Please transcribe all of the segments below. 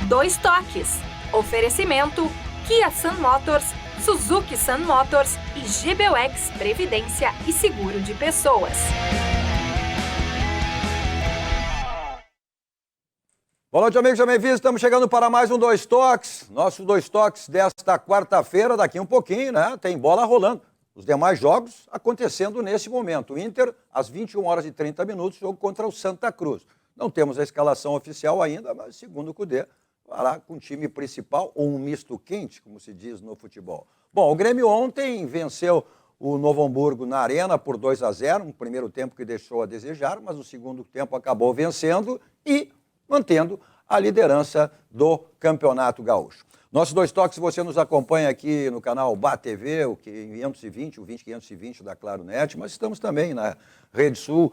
Dois Toques. Oferecimento Kia Sun Motors, Suzuki Sun Motors e GBUX Previdência e Seguro de Pessoas. Boa noite, amigos e amigas. Estamos chegando para mais um Dois Toques. Nosso Dois Toques desta quarta-feira, daqui um pouquinho, né? Tem bola rolando. Os demais jogos acontecendo nesse momento. O Inter, às 21h30, jogo contra o Santa Cruz. Não temos a escalação oficial ainda, mas segundo o Cudê, vai lá com o time principal, ou um misto quente, como se diz no futebol. Bom, o Grêmio ontem venceu o Novo Hamburgo na Arena por 2-0, um primeiro tempo que deixou a desejar, mas o segundo tempo acabou vencendo e mantendo a liderança do Campeonato Gaúcho. Nossos Dois Toques, você nos acompanha aqui no canal BATV, o 520, o 20520 da Claro Net, mas estamos também na Rede Sul,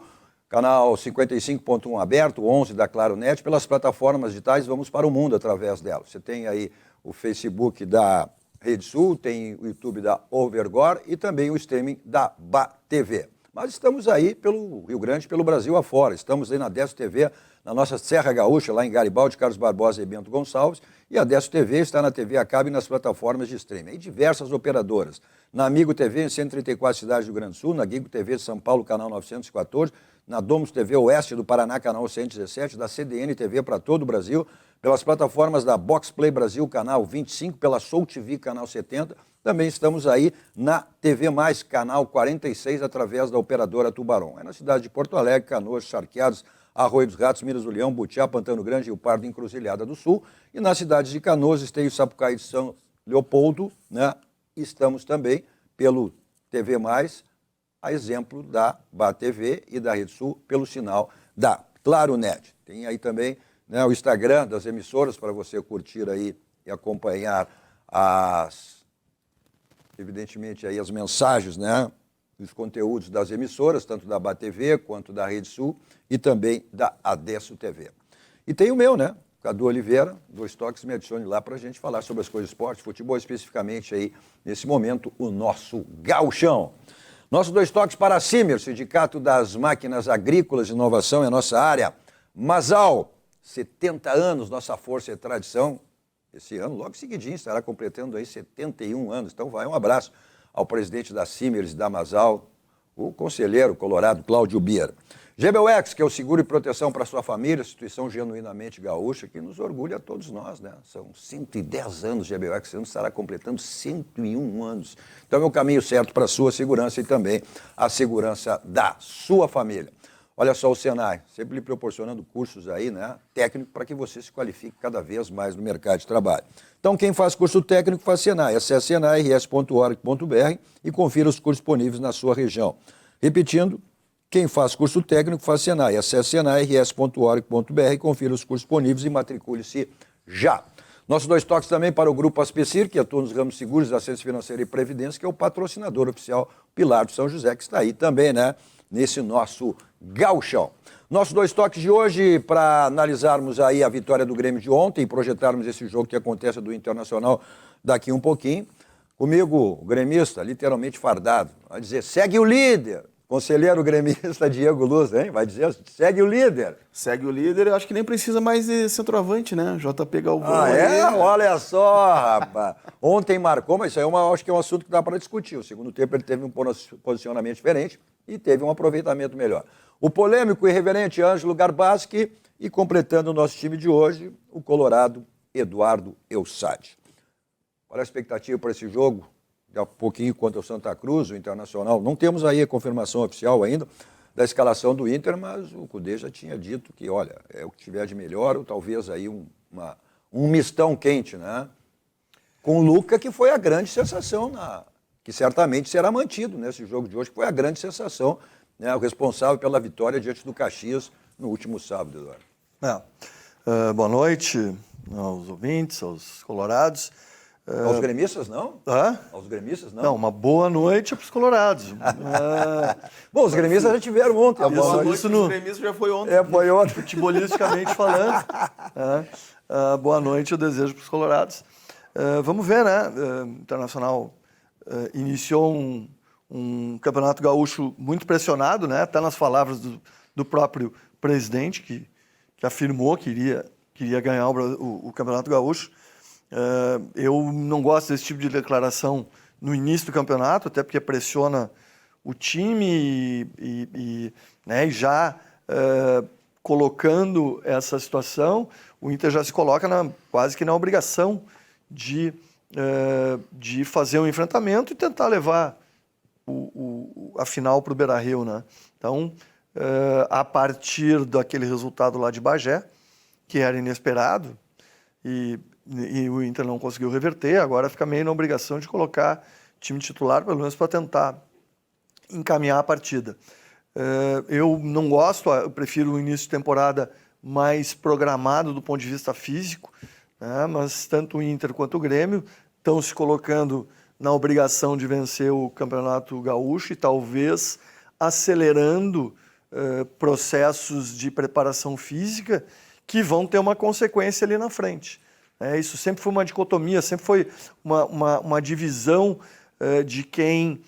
canal 55.1 aberto, 11 da Claro Net, pelas plataformas digitais, vamos para o mundo através dela. Você tem aí o Facebook da Rede Sul, tem o YouTube da Overgore e também o streaming da BATV. Mas estamos aí pelo Rio Grande, pelo Brasil afora. Estamos aí na Décio TV, na nossa Serra Gaúcha, lá em Garibaldi, Carlos Barbosa e Bento Gonçalves. E a Décio TV está na TV a cabo e nas plataformas de streaming. E diversas operadoras. Na Amigo TV, em 134 cidades do Rio Grande do Sul, na Gigo TV de São Paulo, canal 914, na Domus TV Oeste do Paraná, canal 117, da CDN TV para todo o Brasil, pelas plataformas da Box Play Brasil, canal 25, pela Soul TV, canal 70. Também estamos aí na TV Mais, canal 46, através da operadora Tubarão. É na cidade de Porto Alegre, Canoas, Charqueados, Arroio dos Ratos, Minas do Leão, Butiá, Pantano Grande, Rio Pardo, Encruzilhada do Sul. E nas cidades de Canoas, Esteio, Sapucaí de São Leopoldo, né? Estamos também pelo TV Mais, a exemplo da BATV e da Rede Sul, pelo sinal da Claro Net. Tem aí também, né, o Instagram das emissoras para você curtir aí e acompanhar evidentemente aí as mensagens, né, os conteúdos das emissoras, tanto da BATV quanto da Rede Sul e também da Adesso TV. E tem o meu, né, Cadu Oliveira, Dois Toques, me adicione lá para a gente falar sobre as coisas de esporte, futebol, especificamente aí, nesse momento, o nosso gauchão. Nossos Dois Toques para a CIMER, Sindicato das Máquinas Agrícolas de Inovação, é a nossa área. Masal, 70 anos, nossa força e tradição. Esse ano, logo seguidinho, estará completando aí 71 anos. Então vai um abraço ao presidente da CIMERS e da Masal, o conselheiro colorado Cláudio Bier. GBUX, que é o seguro e proteção para a sua família, instituição genuinamente gaúcha, que nos orgulha a todos nós, né? São 110 anos de GBUX, esse ano estará completando 101 anos. Então é o caminho certo para a sua segurança e também a segurança da sua família. Olha só o Senai, sempre lhe proporcionando cursos aí, né, técnico, para que você se qualifique cada vez mais no mercado de trabalho. Então, quem faz curso técnico faz Senai. Acesse senairs.org.br e confira os cursos disponíveis na sua região. Repetindo, quem faz curso técnico faz Senai. Acesse senairs.org.br e confira os cursos disponíveis e matricule-se já. Nossos Dois Toques também para o Grupo Aspecir, que atua nos ramos seguros, assistência financeira e previdência, que é o patrocinador oficial Pilar do São José, que está aí também, né, nesse nosso gauchão. Nossos Dois Toques de hoje, para analisarmos aí a vitória do Grêmio de ontem e projetarmos esse jogo que acontece do Internacional daqui um pouquinho. Comigo, o gremista, literalmente fardado, vai dizer, segue o líder. Conselheiro gremista Diego Luz, hein? Vai dizer, segue o líder. Segue o líder, eu acho que nem precisa mais de centroavante, né? JP Galvão. Ah, é? Aí. Olha só, rapaz. Ontem marcou, mas isso aí acho que é um assunto que dá para discutir. O segundo tempo ele teve um posicionamento diferente e teve um aproveitamento melhor. O polêmico e irreverente Ângelo Garbaschi e completando o nosso time de hoje, o colorado Eduardo Eusade. Qual é a expectativa para esse jogo? Daqui a pouquinho contra o Santa Cruz, o Internacional. Não temos aí a confirmação oficial ainda da escalação do Inter, mas o Cudê já tinha dito que, olha, é o que tiver de melhor, ou talvez aí um mistão quente, né? Com o Luca, que foi a grande sensação, que certamente será mantido nesse jogo de hoje, que foi a grande sensação, né? O responsável pela vitória diante do Caxias no último sábado, Eduardo. Boa noite aos ouvintes, aos colorados. Aos gremistas, não? Hã? Aos gremistas, não? Não, uma boa noite para os colorados. Bom, os gremistas já tiveram ontem. A boa noite dos gremistas já foi ontem. Foi ontem. Futebolisticamente falando. Boa noite eu desejo para os colorados. Vamos ver, né? O Internacional iniciou um campeonato gaúcho muito pressionado, né? Até nas palavras do próprio presidente, que afirmou que iria queria ganhar o Campeonato Gaúcho. Eu não gosto desse tipo de declaração no início do campeonato, até porque pressiona o time e já colocando essa situação, o Inter já se coloca quase que na obrigação de fazer um enfrentamento e tentar levar a final para o Beira-Rio, né? Então, a partir daquele resultado lá de Bagé, que era inesperado, e o Inter não conseguiu reverter, agora fica meio na obrigação de colocar time titular, pelo menos para tentar encaminhar a partida. Eu não gosto, eu prefiro o início de temporada mais programado do ponto de vista físico, né? Mas tanto o Inter quanto o Grêmio estão se colocando na obrigação de vencer o Campeonato Gaúcho e talvez acelerando processos de preparação física que vão ter uma consequência ali na frente. Isso sempre foi uma dicotomia, sempre foi uma divisão de quem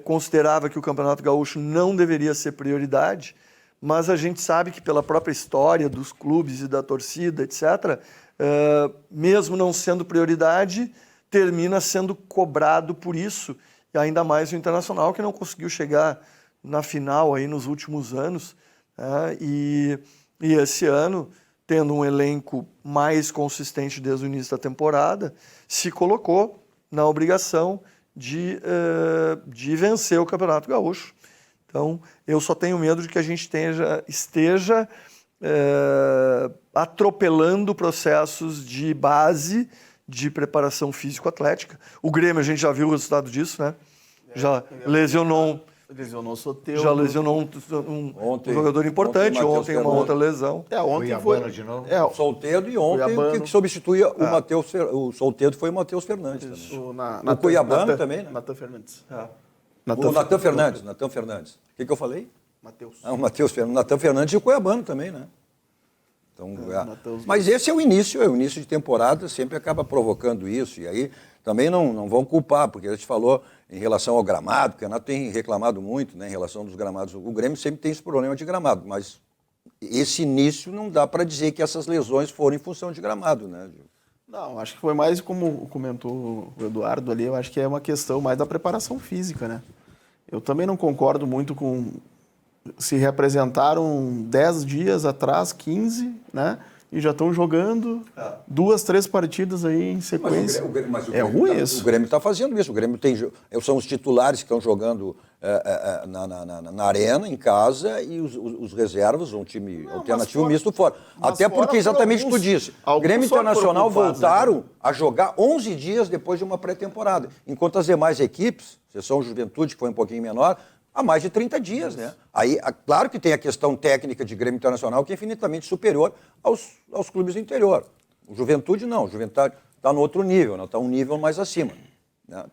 considerava que o Campeonato Gaúcho não deveria ser prioridade, mas a gente sabe que pela própria história dos clubes e da torcida, etc., mesmo não sendo prioridade, termina sendo cobrado por isso, e ainda mais o Internacional, que não conseguiu chegar na final aí nos últimos anos, né? E esse ano, tendo um elenco mais consistente desde o início da temporada, se colocou na obrigação de vencer o Campeonato Gaúcho. Então, eu só tenho medo de que a gente esteja atropelando processos de base de preparação físico-atlética. O Grêmio, a gente já viu o resultado disso, né? Já lesionou Lesionou o Soteldo. Já lesionou um jogador importante. Ontem uma outra lesão. Ontem foi de novo. O Soteldo, e ontem o que substituía o Soteldo foi o Matheus Fernandes. O Cuiabano também, né? Natan Fernandes. O Natan Fernandes. O que eu falei? Matheus. O Matheus Fernandes. Natan Fernandes e o Cuiabano também, né? Então, mas esse é o início de temporada, sempre acaba provocando isso. E aí também não vão culpar, porque a gente falou em relação ao gramado, porque o Renato tem reclamado muito, né, em relação dos gramados. O Grêmio sempre tem esse problema de gramado, mas esse início não dá para dizer que essas lesões foram em função de gramado, né, Gil? Não, acho que foi mais, como comentou o Eduardo ali, eu acho que é uma questão mais da preparação física, né? Eu também não concordo muito com... Se representaram 10 dias atrás, 15, né? E já estão jogando 2, 3 partidas aí em sequência. É ruim isso. O Grêmio está fazendo isso. O Grêmio são os titulares que estão jogando na arena, em casa, e os reservas, um time alternativo misto fora. Até porque exatamente o que tu disse. O Grêmio Internacional voltaram a jogar 11 dias depois de uma pré-temporada. Enquanto as demais equipes, exceção Juventude, que foi um pouquinho menor, há mais de 30 dias, né? Aí, claro que tem a questão técnica de Grêmio Internacional, que é infinitamente superior aos clubes do interior. O Juventude não, o Juventude está no outro nível, está um nível mais acima. Né?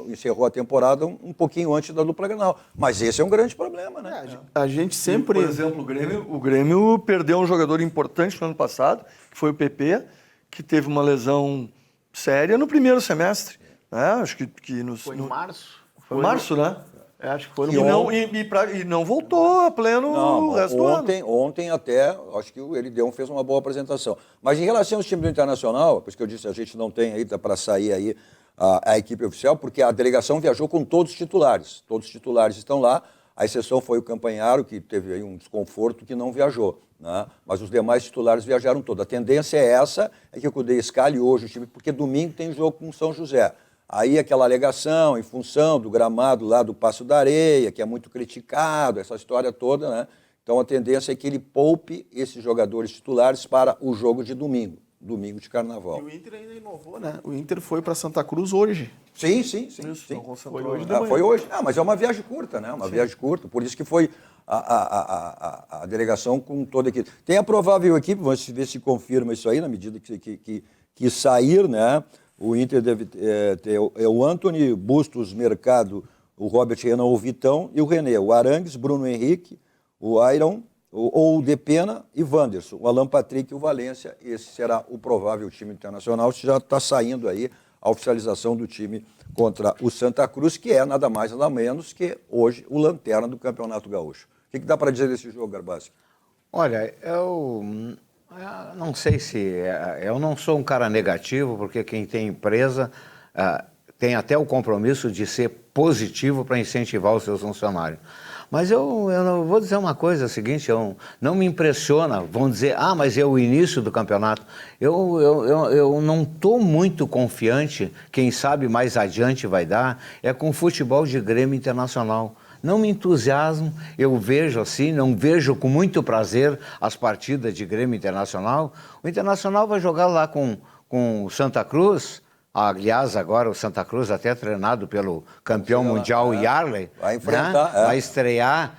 Encerrou a temporada um pouquinho antes da dupla Grenal. Mas esse é um grande problema, né? A gente sempre... Por exemplo, o Grêmio perdeu um jogador importante no ano passado, que foi o PP, que teve uma lesão séria no primeiro semestre. Né? Acho que foi em março. Foi em março, né? Acho que foi e não voltou a pleno o resto do ano. Ontem até, acho que ele fez uma boa apresentação. Mas em relação aos times do Internacional, por isso que eu disse, a gente não tem aí para sair aí a equipe oficial, porque a delegação viajou com todos os titulares. Todos os titulares estão lá, a exceção foi o Campanharo, que teve aí um desconforto, que não viajou. Né? Mas os demais titulares viajaram todos. A tendência é essa, é que o Cudê escale hoje o time, porque domingo tem jogo com São José. Aí aquela alegação em função do gramado lá do Passo da Areia, que é muito criticado, essa história toda, né? Então a tendência é que ele poupe esses jogadores titulares para o jogo de domingo de Carnaval. E o Inter ainda inovou, né? O Inter foi para Santa Cruz hoje. Sim. Foi hoje. Foi hoje. Mas é uma viagem curta, né? Viagem curta, por isso que foi a delegação com toda a equipe. Tem a provável equipe, vamos ver se confirma isso aí, na medida que sair, né? O Inter deve ter o Antony, Bustos, Mercado, o Robert Renan, o Vitão e o René. O Arangues, Bruno Henrique, o Iron, o Depena e Wanderson. O Alan Patrick e o Valência. Esse será o provável time internacional. Já está saindo aí a oficialização do time contra o Santa Cruz, que é nada mais nada menos que hoje o lanterna do Campeonato Gaúcho. O que dá para dizer desse jogo, Garbassi? Olha, Não sei se... eu não sou um cara negativo, porque quem tem empresa tem até o compromisso de ser positivo para incentivar os seus funcionários. Mas eu não vou dizer uma coisa, é o seguinte, não me impressiona, vão dizer, mas é o início do campeonato. Eu não estou muito confiante, quem sabe mais adiante vai dar, é com o futebol de Grêmio Internacional. Não me entusiasmo, eu vejo assim, não vejo com muito prazer as partidas de Grêmio Internacional. O Internacional vai jogar lá com o Santa Cruz. Aliás, agora o Santa Cruz, até treinado pelo campeão mundial Yarley, vai enfrentar, vai estrear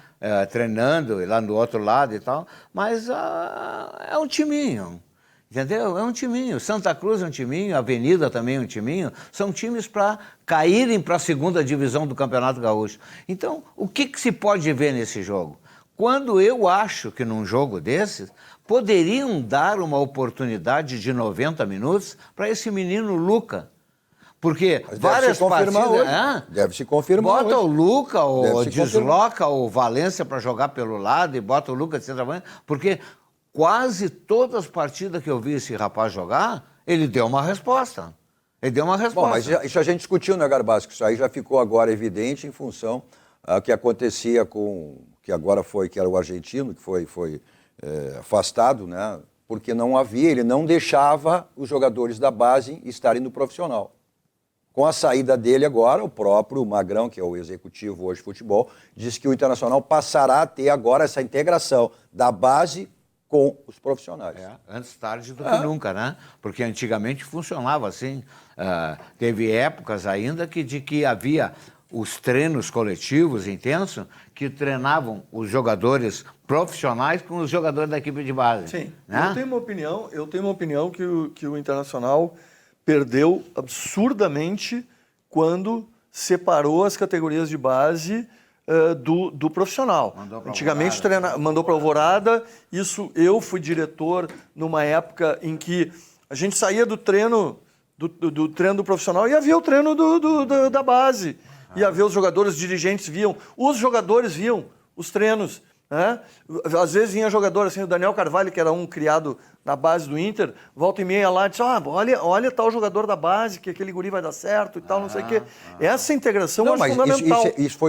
treinando lá do outro lado e tal, mas é um timinho, entendeu? É um timinho. Santa Cruz é um timinho, Avenida também é um timinho, são times para caírem para a segunda divisão do Campeonato Gaúcho. Então, o que se pode ver nesse jogo? Quando eu acho que num jogo desses, poderiam dar uma oportunidade de 90 minutos para esse menino Luca. Porque várias partidas... Deve se confirmar bota hoje. o Luca, ou desloca o Valência para jogar pelo lado e bota o Luca de centroavante, porque quase todas as partidas que eu vi esse rapaz jogar, ele deu uma resposta. Ele deu uma resposta. Bom, mas isso a gente discutiu, né, Garbasco? Isso aí já ficou agora evidente em função do que acontecia com... que agora que era o argentino, que foi afastado, né? Porque não havia, ele não deixava os jogadores da base estarem no profissional. Com a saída dele agora, o próprio Magrão, que é o executivo hoje de futebol, disse que o Internacional passará a ter agora essa integração da base com os profissionais. Antes tarde do que nunca, né? Porque antigamente funcionava assim. Teve épocas ainda de que havia os treinos coletivos intensos que treinavam os jogadores profissionais com os jogadores da equipe de base. Sim, né? eu tenho uma opinião que o Internacional perdeu absurdamente quando separou as categorias de base do profissional. Antigamente mandou para Alvorada. Isso, eu fui diretor numa época em que a gente saía do treino do profissional e havia o treino da base. Ia ver os jogadores, os dirigentes viam, os jogadores viam os treinos. Né? Às vezes vinha jogador assim, o Daniel Carvalho, que era um criado na base do Inter, volta e meia lá e diz, olha tal jogador da base, que aquele guri vai dar certo e tal, não sei o quê. Essa integração eu acho fundamental. Isso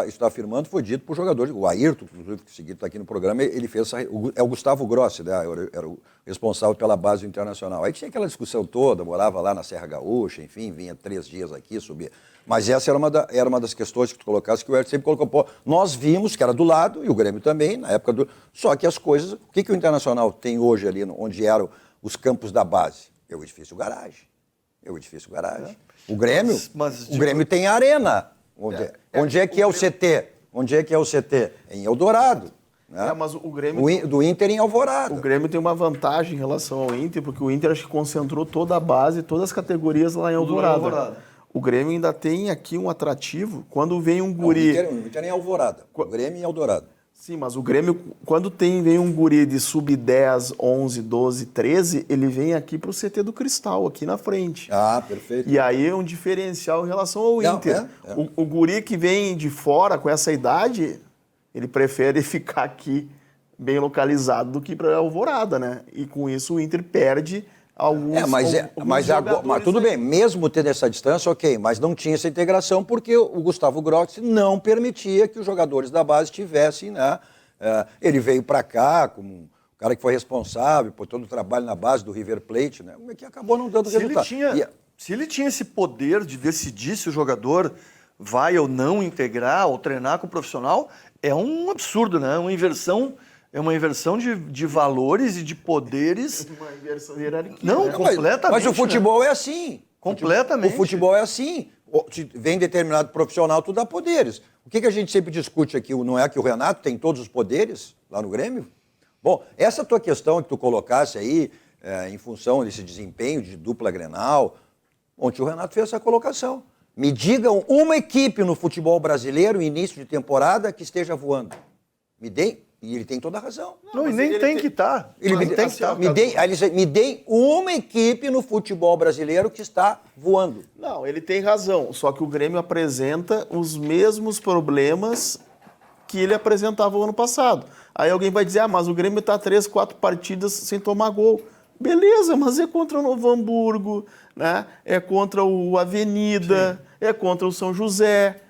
está afirmando, foi dito por jogador, o Ayrton, que está aqui no programa, ele fez, é o Gustavo Grossi, né? Era o responsável pela base do Internacional. Aí tinha aquela discussão toda, morava lá na Serra Gaúcha, enfim, vinha 3 dias aqui, subia. Mas essa era uma das questões que tu colocasse, que o Hertz sempre colocou. Pô, nós vimos que era do lado, e o Grêmio também, na época do... Só que as coisas... O que o Internacional tem hoje ali, onde eram os campos da base? É o edifício garagem. O Grêmio, o Grêmio tem a arena. Onde é que é o CT? Onde é que é o CT? Em Eldorado. Né? Mas o Grêmio... Do Inter em Alvorada. O Grêmio tem uma vantagem em relação ao Inter, porque o Inter acho que concentrou toda a base, todas as categorias lá em Alvorada. O Grêmio ainda tem aqui um atrativo quando vem um guri... O Inter é em Alvorada, o Grêmio em Eldorado. Sim, mas o Grêmio, quando vem um guri de sub-10, 11, 12, 13, ele vem aqui pro CT do Cristal, aqui na frente. Perfeito. E aí é um diferencial em relação ao Inter. O guri que vem de fora com essa idade, ele prefere ficar aqui bem localizado do que para Alvorada, né? E com isso o Inter perde... Mas tudo bem, mesmo tendo essa distância, ok, mas não tinha essa integração porque o Gustavo Grossi não permitia que os jogadores da base tivessem, né? Ele veio para cá como um cara que foi responsável por todo o trabalho na base do River Plate, né? Que acabou não dando resultado. Se ele tinha esse poder de decidir se o jogador vai ou não integrar ou treinar com o profissional, é um absurdo, né? É uma inversão de valores e de poderes. Uma inversão de hierarquia. Não, completamente. Mas o futebol é assim. Completamente. O futebol é assim. Se vem determinado profissional, tu dá poderes. O que a gente sempre discute aqui? Não é que o Renato tem todos os poderes lá no Grêmio? Bom, essa tua questão que tu colocasse aí, em função desse desempenho de dupla Grenal, ontem o Renato fez essa colocação. Me digam uma equipe no futebol brasileiro, início de temporada, que esteja voando. E ele tem toda a razão. Não, e nem tem que estar. Me dê uma equipe no futebol brasileiro que está voando. Não, ele tem razão. Só que o Grêmio apresenta os mesmos problemas que ele apresentava o ano passado. Aí alguém vai dizer, mas o Grêmio está 3, 4 partidas sem tomar gol. Beleza, mas é contra o Novo Hamburgo, né? É contra o Avenida, é contra o São José.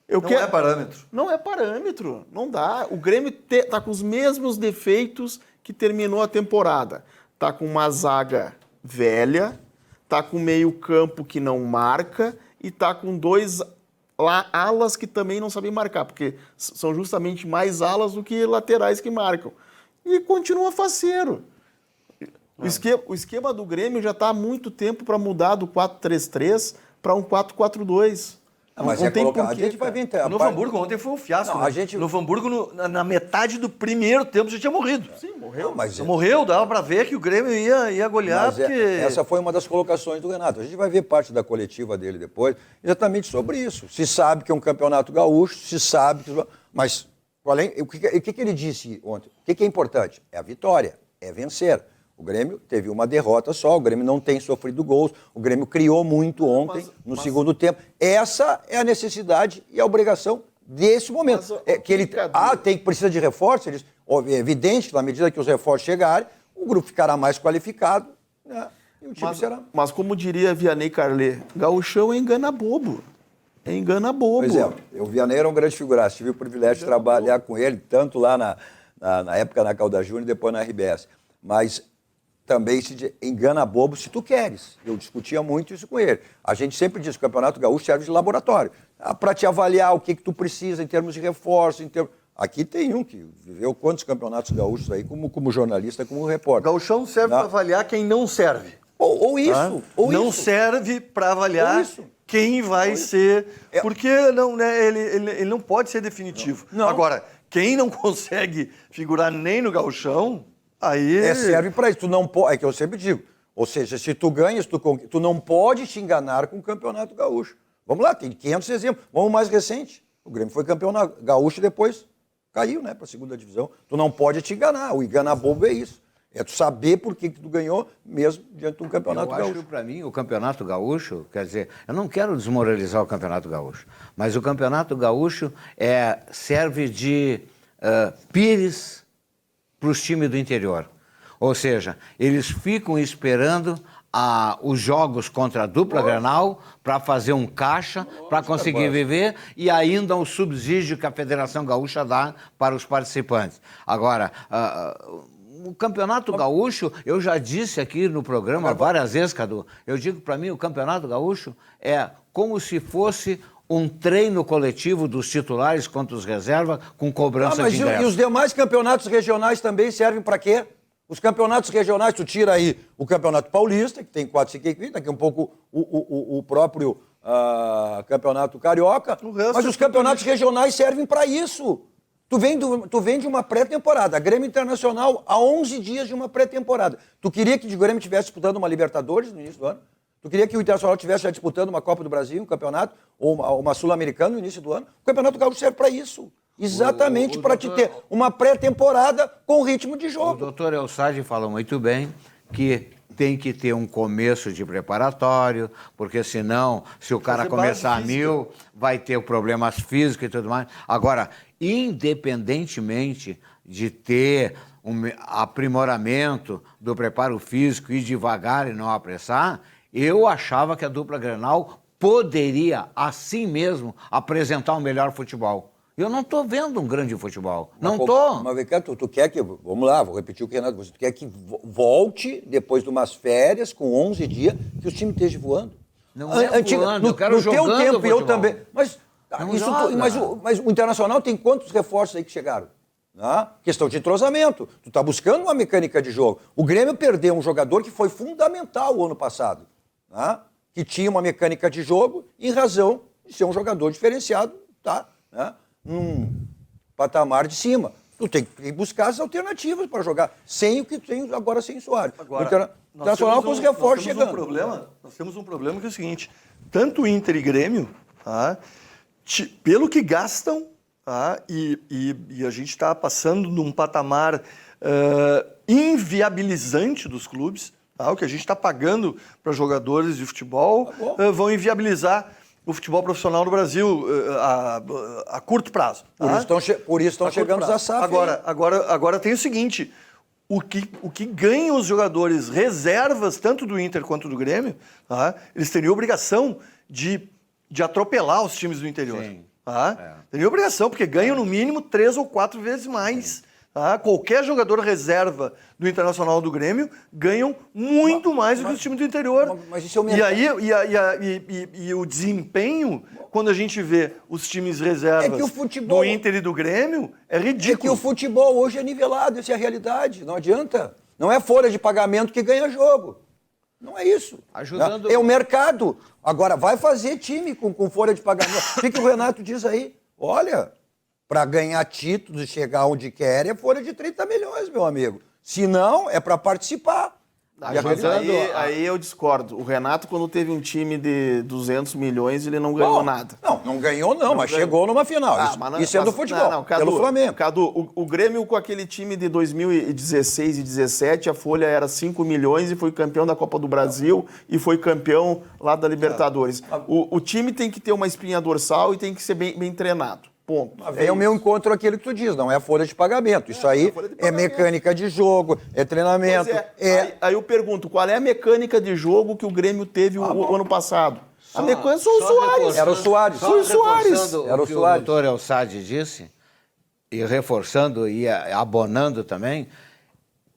É parâmetro. Não é parâmetro, não dá. O Grêmio está com os mesmos defeitos que terminou a temporada. Está com uma zaga velha, está com meio campo que não marca e está com 2 alas que também não sabem marcar, porque são justamente mais alas do que laterais que marcam. E continua faceiro. O esquema do Grêmio já está há muito tempo para mudar do 4-3-3 para um 4-4-2. Mas não tem colocar, porquê, a gente vai ver... O Novo Hamburgo ontem foi um fiasco. Não, né? a gente- O Novo Hamburgo, na metade do primeiro tempo, já tinha morrido. Sim, morreu. Mas Já morreu, dava para ver que o Grêmio ia golear, Mas porque... essa foi uma das colocações do Renato. A gente vai ver parte da coletiva dele depois, exatamente sobre isso. Se sabe que é um campeonato gaúcho, se sabe que... Mas o que ele disse ontem? O que é importante? É a vitória, é vencer. O Grêmio teve uma derrota só, o Grêmio não tem sofrido gols, o Grêmio criou muito ontem, no segundo tempo. Essa é a necessidade e a obrigação desse momento. Que ele precisa de reforço, é evidente que na medida que os reforços chegarem, o grupo ficará mais qualificado, né, e o time será... Mas como diria Vianney Carlet, gauchão é engana bobo. É engana bobo. Pois é, o Vianney era um grande figuraça, tive o privilégio de trabalhar com ele, tanto lá na época na Caldas Júnior e depois na RBS. Mas também se engana bobo se tu queres. Eu discutia muito isso com ele. A gente sempre diz que o Campeonato Gaúcho serve de laboratório. Para te avaliar o que tu precisa em termos de reforço, Aqui tem um que viveu quantos campeonatos gaúchos aí, como jornalista, como repórter. Gauchão serve para avaliar quem não serve. Ou isso. Tá? Ou não isso. serve para avaliar quem vai ser. Porque não, né, ele não pode ser definitivo. Não. Agora, quem não consegue figurar nem no gauchão, aí... serve para isso. Tu não pode, é que eu sempre digo. Ou seja, se tu ganhas, tu não pode te enganar com o Campeonato Gaúcho. Vamos lá, tem 500 exemplos. Vamos mais recente. O Grêmio foi campeão na Gaúcho e depois caiu, né, para a segunda divisão. Tu não pode te enganar. O enganar bobo é isso. É tu saber por que tu ganhou, mesmo diante de um Campeonato Gaúcho. Eu acho, para mim, o Campeonato Gaúcho, quer dizer, eu não quero desmoralizar o Campeonato Gaúcho, mas o Campeonato Gaúcho serve de pires para os times do interior. Ou seja, eles ficam esperando os jogos contra a dupla Grenal para fazer um caixa, para conseguir viver e ainda o subsídio que a Federação Gaúcha dá para os participantes. Agora, o Campeonato Gaúcho, eu já disse aqui no programa várias vezes, Cadu, eu digo para mim, o Campeonato Gaúcho é como se fosse um treino coletivo dos titulares contra os reservas com cobrança de ingresso. E os demais campeonatos regionais também servem para quê? Os campeonatos regionais, tu tira aí o Campeonato Paulista, que tem 4, 5 equipes, daqui um pouco o próprio Campeonato Carioca, mas os campeonatos regionais servem para isso. Tu vem de uma pré-temporada, a Grêmio Internacional há 11 dias de uma pré-temporada. Tu queria que o Grêmio estivesse disputando uma Libertadores no início do ano? Tu queria que o Internacional estivesse já disputando uma Copa do Brasil, um campeonato, ou uma Sul-Americana no início do ano? O Campeonato Gaúcho serve para isso. Exatamente para te ter uma pré-temporada com ritmo de jogo. O doutor Elsage fala muito bem que tem que ter um começo de preparatório, porque senão, se o cara começar a 1000, vai ter problemas físicos e tudo mais. Agora, independentemente de ter um aprimoramento do preparo físico e devagar e não apressar, eu achava que a dupla Grenal poderia, assim mesmo, apresentar um melhor futebol. Eu não estou vendo um grande futebol. Não estou. Mas, Ricardo, tu quer que... Vamos lá, vou repetir o que o Renato disse. Tu quer que volte, depois de umas férias, com 11 dias, que o time esteja voando? Não é voando, eu quero jogando No teu tempo, futebol. eu também. Mas o Internacional tem quantos reforços aí que chegaram? Questão de entrosamento. Tu está buscando uma mecânica de jogo. O Grêmio perdeu um jogador que foi fundamental o ano passado, que tinha uma mecânica de jogo em razão de ser um jogador diferenciado, num patamar de cima. Tu tem que buscar as alternativas para jogar, sem o que tem agora sem Soares. Agora, o Internacional com os reforços chegando. Nós temos um problema que é o seguinte, tanto o Inter e Grêmio, pelo que gastam, e a gente está passando num patamar inviabilizante dos clubes, o que a gente está pagando para jogadores de futebol vão inviabilizar o futebol profissional no Brasil a curto prazo. Por isso estão chegando prazo. a SAF. Agora tem o seguinte, o que ganham os jogadores reservas, tanto do Inter quanto do Grêmio, tá? Eles teriam obrigação de atropelar os times do interior. Sim. Tá? Teriam obrigação, porque ganham no mínimo 3 ou 4 vezes mais. Tá? Qualquer jogador reserva do Internacional ou do Grêmio ganham muito mais do que os times do interior. Mas isso é o E aí e o desempenho, quando a gente vê os times reservas que o futebol- do Inter e do Grêmio, é É que ridículo. o futebol hoje é nivelado, essa é a realidade. Não adianta. Não é folha de pagamento que ganha jogo. Não é isso. Ajudando- É o mercado. Agora, vai fazer time com folha de pagamento. O que o Renato diz aí? Olha, para ganhar títulos e chegar onde quer é folha de 30 milhões, meu amigo. Se não, é para participar. E a Mas realidade- aí eu discordo. O Renato, quando teve um time de 200 milhões, ele não ganhou Bom, nada. Não ganhou não, mas ganhou. chegou numa final. Isso é do futebol, pelo Flamengo. Cadu, o Grêmio com aquele time de 2016 e 2017, a folha era 5 milhões e foi campeão da Copa do Brasil e foi campeão lá da Libertadores. O time tem que ter uma espinha dorsal e tem que ser bem treinado. Ponto. Vem o meu encontro aquilo que tu diz, não é folha de pagamento. Isso aí folha de é pagamento. mecânica de jogo, é treinamento. Aí eu pergunto, qual é a mecânica de jogo que o Grêmio teve o ano passado? A mecânica são os Soares. Era o Soares. Foi o Soares. Reforçando Era o o que Soares. o doutor Elsadi disse, e reforçando e abonando também,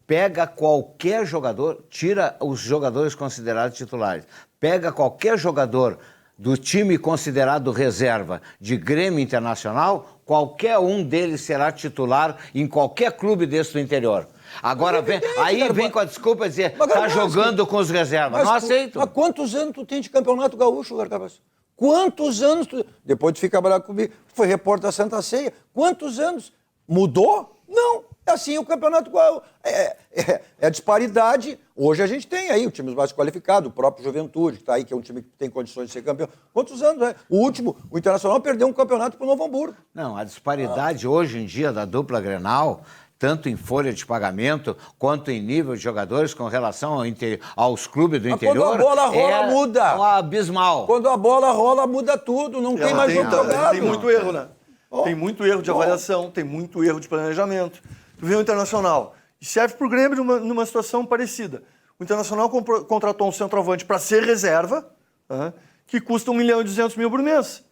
pega qualquer jogador, tira os jogadores considerados titulares, pega qualquer jogador do time considerado reserva de Grêmio Internacional, qualquer um deles será titular em qualquer clube desse do interior. Agora vem com a desculpa de dizer, Mas, tá mas, jogando com os reservas. Não aceito. Mas quantos anos tu tem de campeonato gaúcho, Garcabas? Quantos anos tu... Depois tu fica bravo comigo. Foi repórter da Santa Ceia. Quantos anos? Mudou? Não. É assim o campeonato gaúcho. É disparidade. Hoje a gente tem aí o time mais qualificado, o próprio Juventude, que está aí, que é um time que tem condições de ser campeão. Quantos anos, né? O último, o Internacional perdeu um campeonato para o Novo Hamburgo. Não, a disparidade hoje em dia da dupla Grenal, tanto em folha de pagamento quanto em nível de jogadores com relação aos clubes do Mas interior, quando a bola rola, muda. Abismal. Quando a bola rola, muda tudo. Não tem mais jogo jogado. Tem muito erro, né? Tem muito erro de avaliação, tem muito erro de planejamento. Tu vê o Internacional, e serve para o Grêmio numa situação parecida. O Internacional contratou um centroavante para ser reserva, tá? Que custa 1.200.000 por mês.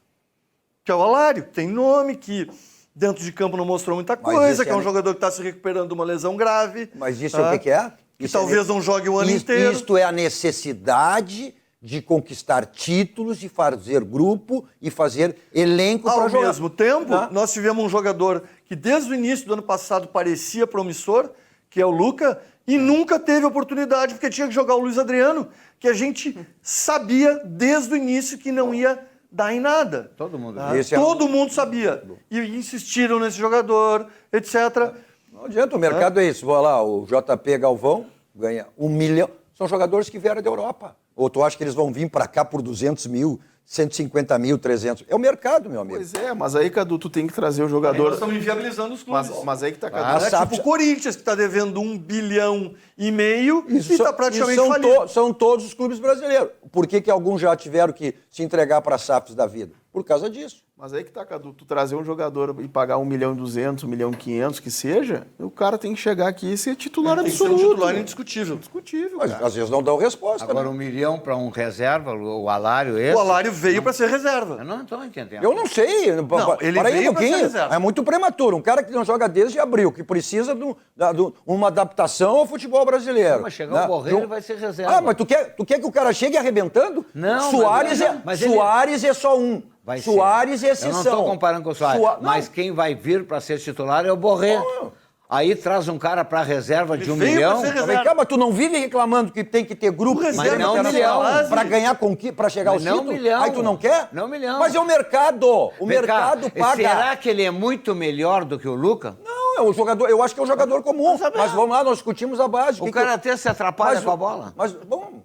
Que é o Alário, tem nome, que dentro de campo não mostrou muita coisa, que é um jogador que está se recuperando de uma lesão grave. Mas isso tá? é o que é? Que Isso talvez não jogue o ano inteiro. Isto é a necessidade de conquistar títulos, de fazer grupo e fazer elenco para Ao jogar. mesmo tempo, Tá? nós tivemos um jogador que desde o início do ano passado parecia promissor, que é o Luca, e nunca teve oportunidade, porque tinha que jogar o Luiz Adriano, que a gente sabia desde o início que não ia dar em nada. Todo mundo. Tá? Esse é Todo mundo sabia. E insistiram nesse jogador, etc. Não adianta, o mercado é isso. Vai lá, o JP Galvão ganha 1 milhão. São jogadores que vieram da Europa. Ou tu acha que eles vão vir para cá por 200 mil, 150 mil, 300? É o mercado, meu amigo. Pois é, mas aí, Cadu, tu tem que trazer o Nós jogador... estamos inviabilizando os clubes. Mas aí que tá, Cadu. Ah, É sabe- tipo o Corinthians, que está devendo 1,5 bilhão e Isso está são- praticamente isso são falido. são todos os clubes brasileiros. Por que alguns já tiveram que se entregar para SAFs da vida? Por causa disso. Mas aí que tá, Cadu, tu trazer um jogador e pagar 1.200.000, 1.500.000 que seja, o cara tem que chegar aqui e ser titular Tem que ser um absoluto. titular indiscutível. Indiscutível, Mas cara. às vezes não dão resposta. Agora, né? 1 milhão para um reserva, o Alário esse... O Alário veio para ser reserva. Eu não estou entendendo. Eu não sei. ele Para aí veio um pra ser pouquinho. reserva. É muito prematuro. Um cara que não joga desde abril, que precisa de uma adaptação ao futebol brasileiro. Mas chegar o Borré, ele vai ser reserva. Ah, mas tu quer que o cara chegue arrebentando? Não, Soares, mas ele- Soares é só um. Vai ser. Soares é Eu exceção. não estou comparando com o Soares, Não. mas quem vai vir para ser titular é o Borré. Não. Aí traz um cara para reserva de 1 veio milhão. pra ser Mas vem cá, mas tu não vive reclamando que tem que ter grupo Mas não um milhão. para ganhar para chegar Mas aos não títulos? milhão. Aí tu não quer? Não milhão. Mas é o mercado. O Vem cá, mercado paga. Será que ele é muito melhor do que o Luca? Não, é um jogador, eu acho que é um jogador comum. Mas vamos lá, nós discutimos a base. O cara até se atrapalha com a bola. Mas, bom,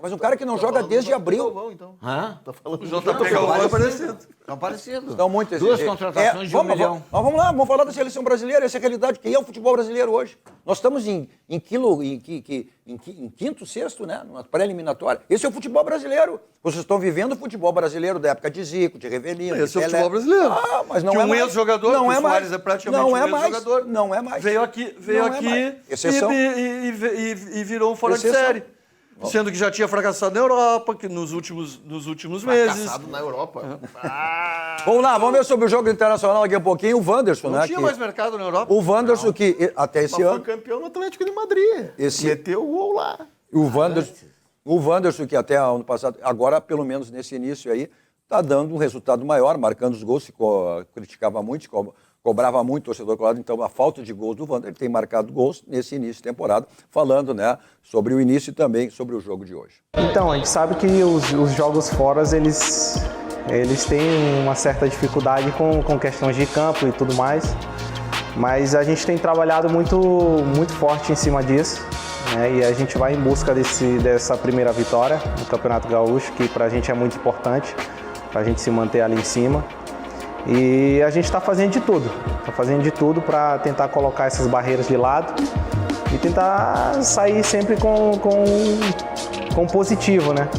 Mas um cara que não joga desde abril. Galvão, então. Hã? Tá falando O JP Galvão é parecido. São parecidos. Estão muito Duas contratações de 1 milhão. Mas vamos lá, vamos falar da seleção brasileira, essa é a realidade. Quem é o futebol brasileiro hoje? Nós estamos em quinto, sexto, né? Numa pré-eliminatória. Esse é o futebol brasileiro. Vocês estão vivendo o futebol brasileiro da época de Zico, de Rivelino. Esse é o futebol brasileiro. Mas não que é um mais. ex-jogador, Não que é o Soares mais. é praticamente Não é um mais. ex-jogador. Não é mais. Veio aqui Não é mais. Exceção. e virou um fora de Exceção. série. Sendo que já tinha fracassado na Europa, que nos últimos meses. Fracassado na Europa. Vamos lá, vamos ver sobre o jogo internacional daqui a pouquinho. O Wanderson, Não né? tinha mais mercado na Europa. O Wanderson, que até esse Mas foi ano. campeão no Atlético de Madrid. Meteu o gol lá. O Wanderson, que até ano passado, agora, pelo menos nesse início aí, está dando um resultado maior, marcando os gols, criticava muito, cobrava muito o torcedor colorado, então a falta de gols do Wanderson, ele tem marcado gols nesse início de temporada, falando, né, sobre o início e também sobre o jogo de hoje. Então, a gente sabe que os jogos fora, eles têm uma certa dificuldade com questões de campo e tudo mais, mas a gente tem trabalhado muito forte em cima disso, né, e a gente vai em busca dessa primeira vitória no Campeonato Gaúcho, que pra gente é muito importante, pra gente se manter ali em cima. E a gente está fazendo de tudo para tentar colocar essas barreiras de lado e tentar sair sempre com positivo, né?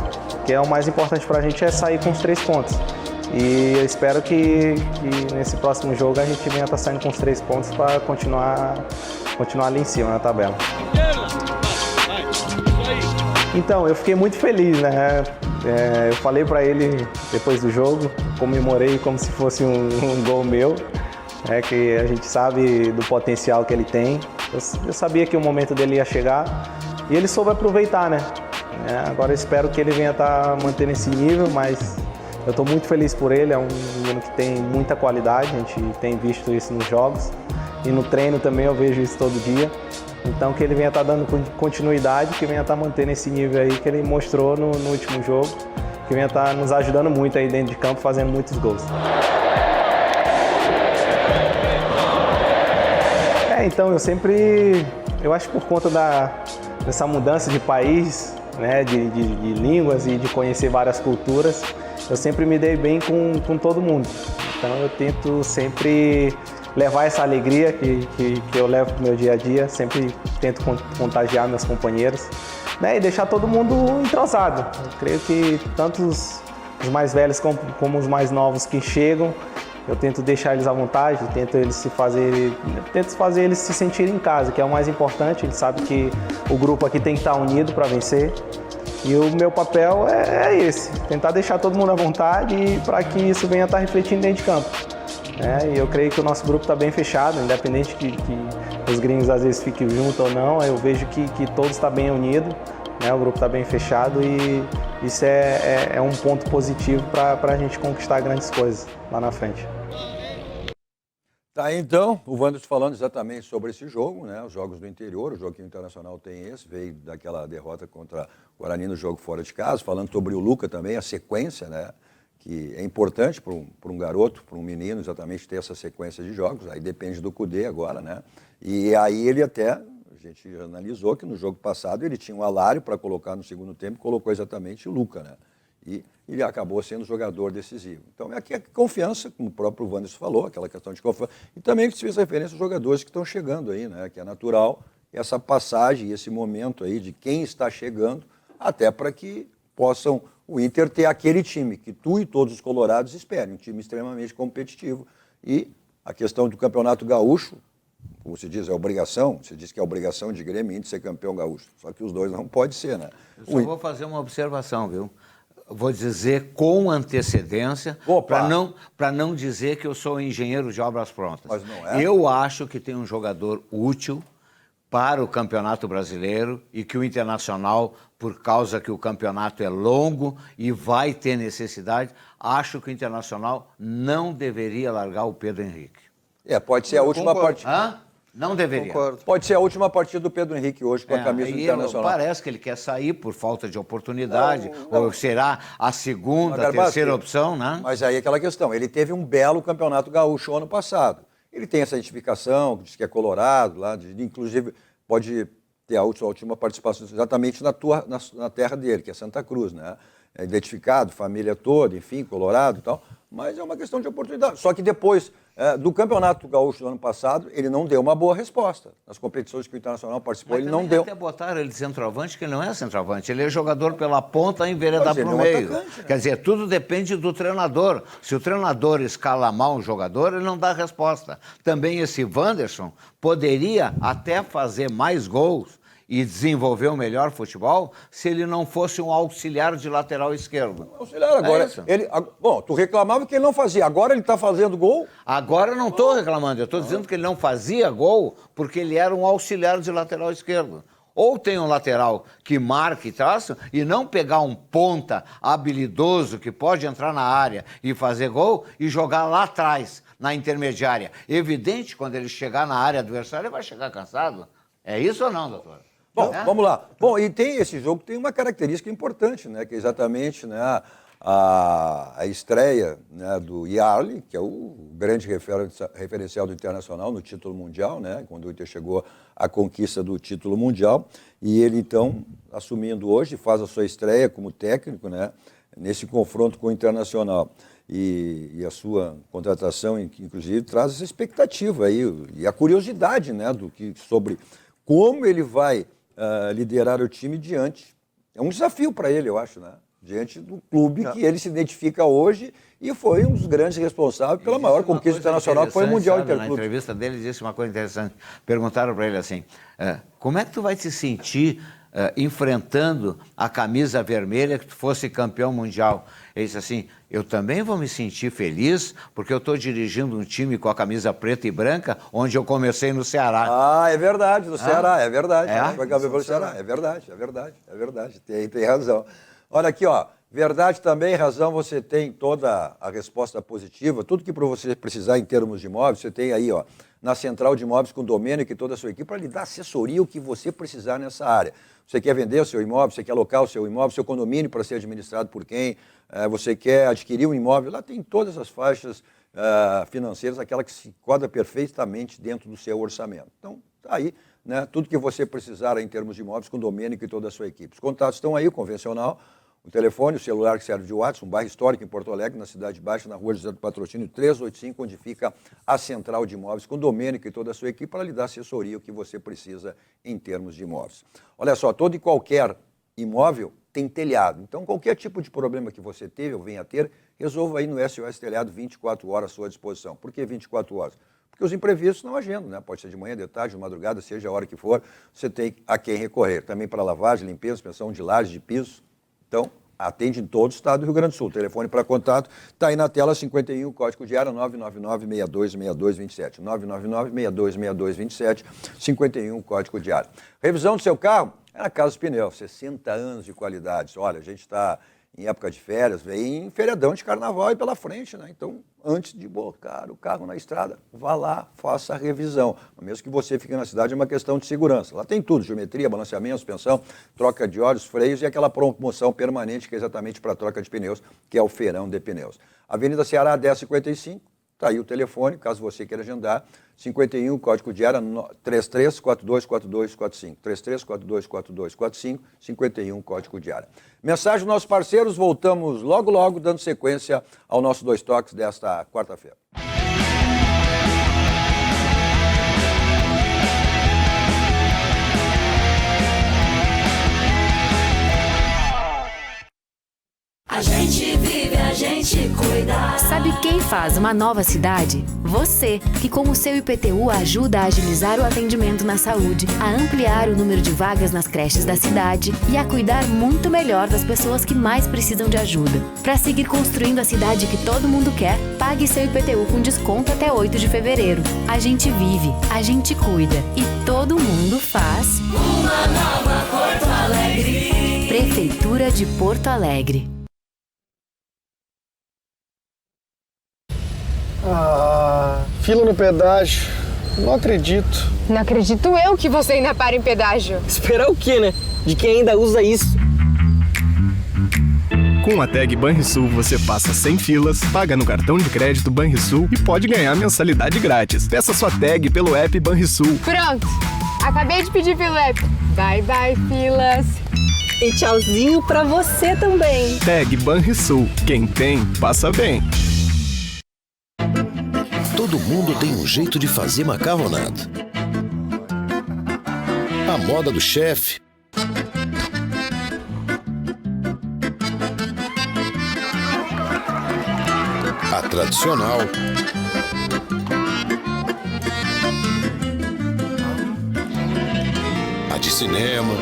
Que é o mais importante para a gente, é sair com os 3 pontos. E eu espero que nesse próximo jogo a gente venha estar saindo com os 3 pontos para continuar ali em cima na tabela. Então, eu fiquei muito feliz, né? Eu falei para ele depois do jogo, comemorei como se fosse um gol meu, que a gente sabe do potencial que ele tem. Eu sabia que o momento dele ia chegar e ele soube aproveitar, né? Agora eu espero que ele venha estar mantendo esse nível, mas eu estou muito feliz por ele, é um menino que tem muita qualidade, a gente tem visto isso nos jogos e no treino também eu vejo isso todo dia. Então que ele venha estar dando continuidade, que venha estar mantendo esse nível aí que ele mostrou no último jogo, que venha estar nos ajudando muito aí dentro de campo, fazendo muitos gols. Então eu acho que por conta dessa mudança de país, né, de línguas e de conhecer várias culturas, eu sempre me dei bem com todo mundo. Então eu tento sempre levar essa alegria que eu levo para o meu dia a dia, sempre tento contagiar meus companheiros, né, e deixar todo mundo entrosado. Eu creio que tanto os mais velhos como os mais novos que chegam, eu tento deixar eles à vontade, tento fazer eles se sentirem em casa, que é o mais importante. Eles sabem que o grupo aqui tem que estar unido para vencer. E o meu papel é esse, tentar deixar todo mundo à vontade e para que isso venha estar refletindo dentro de campo. E eu creio que o nosso grupo está bem fechado, independente que os gringos às vezes fiquem juntos ou não, eu vejo que todos estão bem unidos, né? O grupo está bem fechado e isso é um ponto positivo para a gente conquistar grandes coisas lá na frente. Tá, então, o Wanderson falando exatamente sobre esse jogo, né? Os jogos do interior, o jogo que o Internacional tem esse, veio daquela derrota contra o Guarani no jogo fora de casa, falando sobre o Luca também, a sequência, né? Que é importante para um garoto, para um menino, exatamente ter essa sequência de jogos, aí depende do Cudê agora, né? E aí ele até, a gente analisou que no jogo passado ele tinha um Alário para colocar no segundo tempo, colocou exatamente o Luca, né? E ele acabou sendo jogador decisivo. Então, aqui é confiança, como o próprio Wanderson falou, aquela questão de confiança. E também que se fez referência aos jogadores que estão chegando aí, né? Que é natural essa passagem, esse momento aí de quem está chegando, até para que possam o Inter ter aquele time que tu e todos os colorados esperem, um time extremamente competitivo. E a questão do Campeonato Gaúcho, como se diz, é obrigação, se diz que é obrigação de Grêmio Inter ser campeão gaúcho. Só que os dois não pode ser, né? Eu só vou fazer uma observação, viu? Vou dizer com antecedência, para não dizer que eu sou engenheiro de obras prontas. Mas não é? Eu acho que tem um jogador útil para o Campeonato Brasileiro e que o Internacional, por causa que o campeonato é longo e vai ter necessidade, acho que o Internacional não deveria largar o Pedro Henrique. Pode ser a última partida. Não deveria. Concordo. Pode ser a última partida do Pedro Henrique hoje com a camisa do Internacional. Parece que ele quer sair por falta de oportunidade, ou será a segunda, Mas, terceira opção, né? Mas aí é aquela questão, ele teve um belo campeonato gaúcho ano passado. Ele tem essa identificação, diz que é colorado, lá, inclusive pode ter a sua última participação exatamente na terra dele, que é Santa Cruz, né? É identificado, família toda, enfim, Colorado e tal, mas é uma questão de oportunidade. Só que depois do Campeonato Gaúcho do ano passado, ele não deu uma boa resposta. Nas competições que o Internacional participou, ele não deu. Até botaram ele de centroavante, que ele não é centroavante, ele é jogador pela ponta em enveredar para o meio. Atacante, né? Quer dizer, tudo depende do treinador. Se o treinador escala mal um jogador, ele não dá resposta. Também esse Wanderson poderia até fazer mais gols e desenvolver o melhor futebol se ele não fosse um auxiliar de lateral esquerdo. Auxiliar agora. Bom, tu reclamava que ele não fazia, agora ele está fazendo gol? Agora eu não estou reclamando, eu estou dizendo que ele não fazia gol porque ele era um auxiliar de lateral esquerdo. Ou tem um lateral que marque e traça e não pegar um ponta habilidoso que pode entrar na área e fazer gol e jogar lá atrás, na intermediária. Evidente, quando ele chegar na área adversária, ele vai chegar cansado. É isso ou não, doutor? Bom, vamos lá. Bom, e esse jogo tem uma característica importante, né? Que é exatamente, né, a estreia, né, do Yarley, que é o grande referencial do Internacional no título mundial, né? Quando o Inter chegou à conquista do título mundial. E ele, então, assumindo hoje, faz a sua estreia como técnico, né, nesse confronto com o Internacional. E a sua contratação, inclusive, traz essa expectativa aí, e a curiosidade, né, sobre como ele vai liderar o time diante. É um desafio para ele, eu acho, né? Diante do clube que ele se identifica hoje e foi um dos grandes responsáveis pela maior conquista internacional, que foi o Mundial Interclube. Na entrevista dele, disse uma coisa interessante. Perguntaram para ele assim, como é que tu vai te sentir enfrentando a camisa vermelha que tu fosse campeão mundial? Ele disse assim, eu também vou me sentir feliz porque eu estou dirigindo um time com a camisa preta e branca onde eu comecei no Ceará. Ah, é verdade, no Ceará, é verdade. Foi campeão pelo Ceará, é verdade, tem razão. Olha aqui, ó, verdade também, razão, você tem toda a resposta positiva, tudo que você precisar em termos de imóveis, você tem aí, ó, na Central de Imóveis com o Domênico e toda a sua equipe para lhe dar assessoria o que você precisar nessa área. Você quer vender o seu imóvel, você quer alocar o seu imóvel, seu condomínio para ser administrado por quem, você quer adquirir um imóvel, lá tem todas as faixas financeiras, aquela que se enquadra perfeitamente dentro do seu orçamento. Então, tá aí, né, tudo que você precisar em termos de imóveis com o Domênico e toda a sua equipe. Os contatos estão aí, o convencional, o telefone, o celular que serve de WhatsApp, um bairro histórico em Porto Alegre, na Cidade Baixa, na rua José do Patrocínio 385, onde fica a Central de Imóveis, com o Domênico e toda a sua equipe, para lhe dar assessoria o que você precisa em termos de imóveis. Olha só, todo e qualquer imóvel tem telhado. Então, qualquer tipo de problema que você teve ou venha a ter, resolva aí no SOS Telhado 24 horas à sua disposição. Por que 24 horas? Porque os imprevistos não agendam, né? Pode ser de manhã, de tarde, de madrugada, seja a hora que for, você tem a quem recorrer. Também para lavagem, limpeza, suspensão de lajes, de piso. Então, atende em todo o estado do Rio Grande do Sul. O telefone para contato está aí na tela, 51, código de área 999-626227. 999-626227, 51, código de área. Revisão do seu carro é na Casa dos Pneus, 60 anos de qualidade. Olha, a gente está em época de férias, vem feriadão de carnaval aí pela frente, né? Então, antes de botar o carro na estrada, vá lá, faça a revisão. Mesmo que você fique na cidade, é uma questão de segurança. Lá tem tudo, geometria, balanceamento, suspensão, troca de óleos, freios e aquela promoção permanente que é exatamente para troca de pneus, que é o Feirão de Pneus. Avenida Ceará, 1055, está aí o telefone, caso você queira agendar, 51, código de área 33424245, 33424245, 51, código de área. Mensagem dos nossos parceiros, voltamos logo, dando sequência ao nosso Dois Toques desta quarta-feira. A gente vive, a gente cuida. Sabe quem faz uma nova cidade? Você, que com o seu IPTU ajuda a agilizar o atendimento na saúde, a ampliar o número de vagas nas creches da cidade e a cuidar muito melhor das pessoas que mais precisam de ajuda. Para seguir construindo a cidade que todo mundo quer, pague seu IPTU com desconto até 8 de fevereiro. A gente vive, a gente cuida e todo mundo faz. Uma nova Porto Alegre. Prefeitura de Porto Alegre. Fila no pedágio. Não acredito. Não acredito eu que você ainda para em pedágio. Esperar o quê, né? De quem ainda usa isso. Com a tag Banrisul, você passa sem filas, paga no cartão de crédito Banrisul e pode ganhar mensalidade grátis. Peça sua tag pelo app Banrisul. Pronto. Acabei de pedir pelo app. Bye, bye, filas. E tchauzinho pra você também. Tag Banrisul. Quem tem, passa bem. Todo mundo tem um jeito de fazer macarronada. A moda do chefe. A tradicional. A de cinema.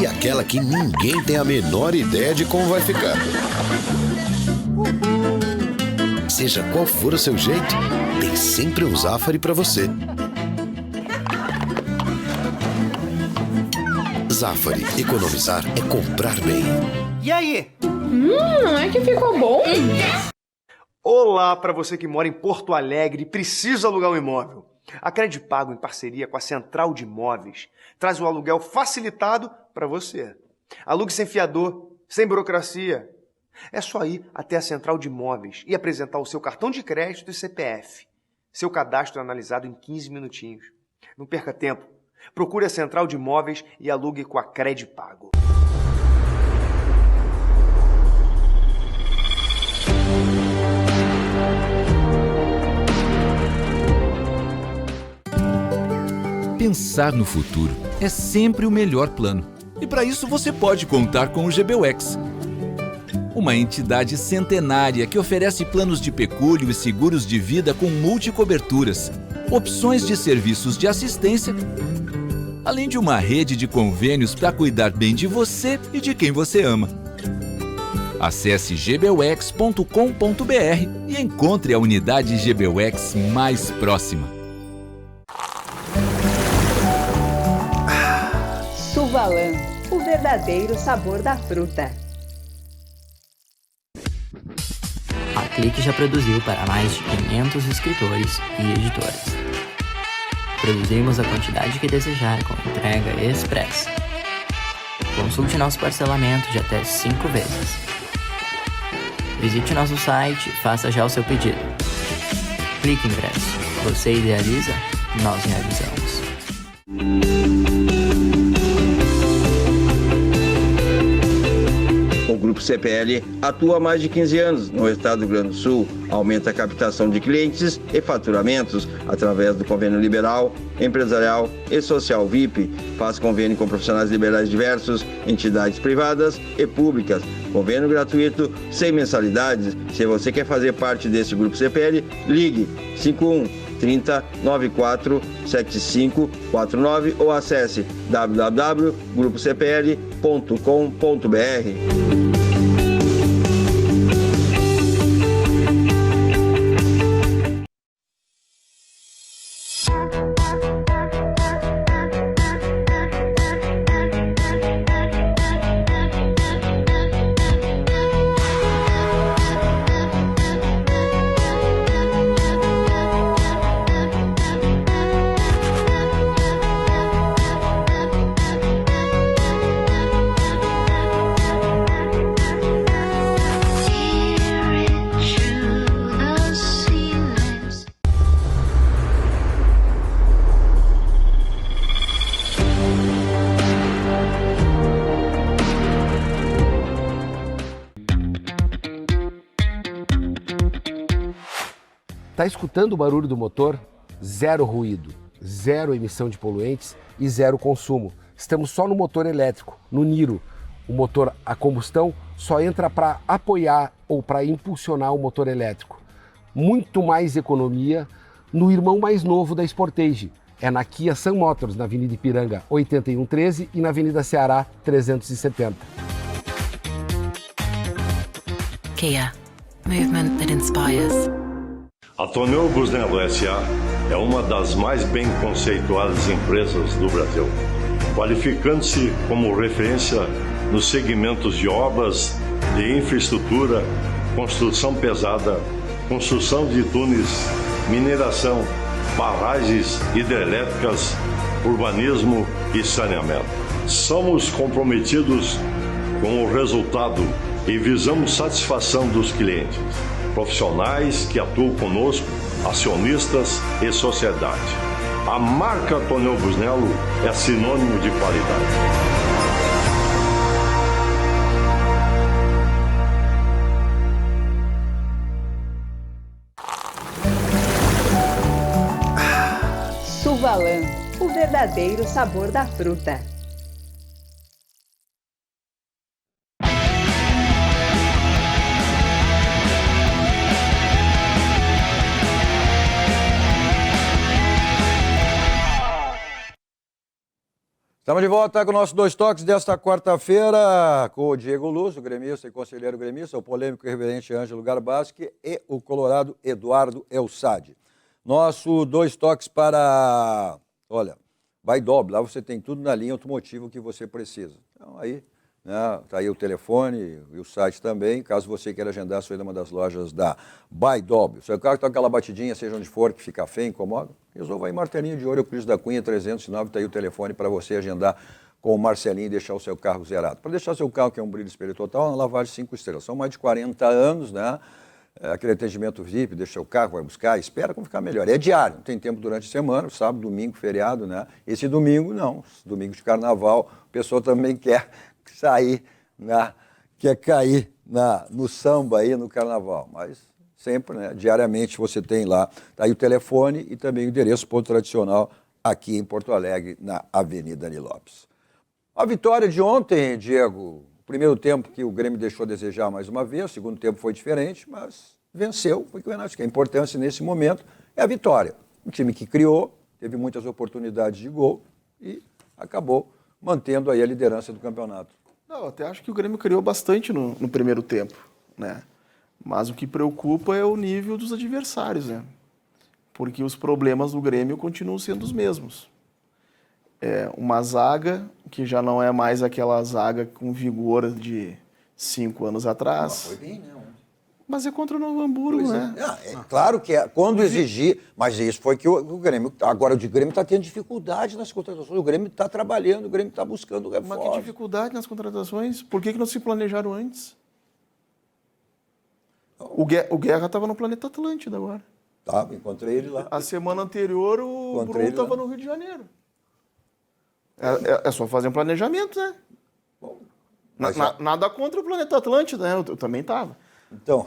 E aquela que ninguém tem a menor ideia de como vai ficar. Seja qual for o seu jeito, tem sempre um Zafari para você. Zafari, economizar é comprar bem. E aí? Não é que ficou bom? Olá para você que mora em Porto Alegre e precisa alugar um imóvel. A Credipago, em parceria com a Central de Imóveis, traz o aluguel facilitado para você. Alugue sem fiador, sem burocracia. É só ir até a Central de Imóveis e apresentar o seu cartão de crédito e CPF. Seu cadastro é analisado em 15 minutinhos. Não perca tempo. Procure a Central de Imóveis e alugue com a Credipago. Pensar no futuro é sempre o melhor plano. E para isso você pode contar com o GBUX. Uma entidade centenária que oferece planos de pecúlio e seguros de vida com multicoberturas, opções de serviços de assistência, além de uma rede de convênios para cuidar bem de você e de quem você ama. Acesse gbux.com.br e encontre a unidade GBUX mais próxima. Suvalan, o verdadeiro sabor da fruta. A Clique já produziu para mais de 500 escritores e editoras. Produzimos a quantidade que desejar com entrega express. Consulte nosso parcelamento de até 5 vezes. Visite nosso site e faça já o seu pedido. Clique Impresso. Você idealiza, nós realizamos. O Grupo CPL atua há mais de 15 anos no estado do Rio Grande do Sul, aumenta a captação de clientes e faturamentos através do convênio liberal, empresarial e social VIP, faz convênio com profissionais liberais diversos, entidades privadas e públicas, convênio gratuito, sem mensalidades. Se você quer fazer parte desse Grupo CPL, ligue 51 30 94 75 49 ou acesse www.grupocpl.com.br. Está escutando o barulho do motor? Zero ruído, zero emissão de poluentes e zero consumo. Estamos só no motor elétrico, no Niro. O motor a combustão só entra para apoiar ou para impulsionar o motor elétrico. Muito mais economia no irmão mais novo da Sportage. É na Kia Sun Motors, na Avenida Ipiranga 8113 e na Avenida Ceará 370. Kia. Movement that inspires. A Tonel Busnello S.A. é uma das mais bem conceituadas empresas do Brasil, qualificando-se como referência nos segmentos de obras de infraestrutura, construção pesada, construção de túneis, mineração, barragens hidrelétricas, urbanismo e saneamento. Somos comprometidos com o resultado e visamos satisfação dos clientes, profissionais que atuam conosco, acionistas e sociedade. A marca Tonel Busnello é sinônimo de qualidade. Suvalan, o verdadeiro sabor da fruta. Estamos de volta com o nosso Dois Toques desta quarta-feira, com o Diego Luz, o gremista e conselheiro gremista, o polêmico e reverente Ângelo Garbaschi e o colorado Eduardo Elsadi. Nosso Dois Toques para, olha, Baidol, lá você tem tudo na linha automotiva que você precisa. Então aí, né, tá aí o telefone e o site também, caso você queira agendar a sua ida em uma das lojas da Baidol. O seu carro está com aquela batidinha, seja onde for, que fica feio, incomoda, resolva aí, Martelinho de Ouro, Euclides da Cunha, 309, está aí o telefone para você agendar com o Marcelinho e deixar o seu carro zerado. Para deixar seu carro, que é um brilho espelho total, uma lavagem 5 estrelas. São mais de 40 anos, né? Aquele atendimento VIP, deixa o carro, vai buscar, espera como ficar melhor. É diário, não tem tempo durante a semana, sábado, domingo, feriado, né? Esse domingo, não. Domingo de carnaval, a pessoa também quer sair, quer cair no samba aí, no carnaval. Mas sempre, né? Diariamente você tem lá, tá aí o telefone e também o endereço, ponto tradicional, aqui em Porto Alegre, na Avenida Ani Lopes. A vitória de ontem, Diego, primeiro tempo que o Grêmio deixou a desejar mais uma vez, o segundo tempo foi diferente, mas venceu, foi o que o Renato disse. A importância nesse momento é a vitória. Um time que criou, teve muitas oportunidades de gol e acabou mantendo aí a liderança do campeonato. Não, eu até acho que o Grêmio criou bastante no primeiro tempo, né? Mas o que preocupa é o nível dos adversários, né? Porque os problemas do Grêmio continuam sendo os mesmos. É uma zaga que já não é mais aquela zaga com vigor de 5 anos atrás. Foi bem, né? Mas é contra o Novo Hamburgo, né? Claro que é, quando exigir, mas isso foi que o Grêmio, agora o Grêmio está tendo dificuldade nas contratações, o Grêmio está trabalhando, o Grêmio está buscando reforço. Mas que dificuldade nas contratações? Por que não se planejaram antes? O Guerra estava no Planeta Atlântida agora. Tá, encontrei ele lá. A semana anterior o Bruno estava no Rio de Janeiro. É só fazer um planejamento, né? Bom, nada contra o Planeta Atlântida, né? Eu também estava. Então.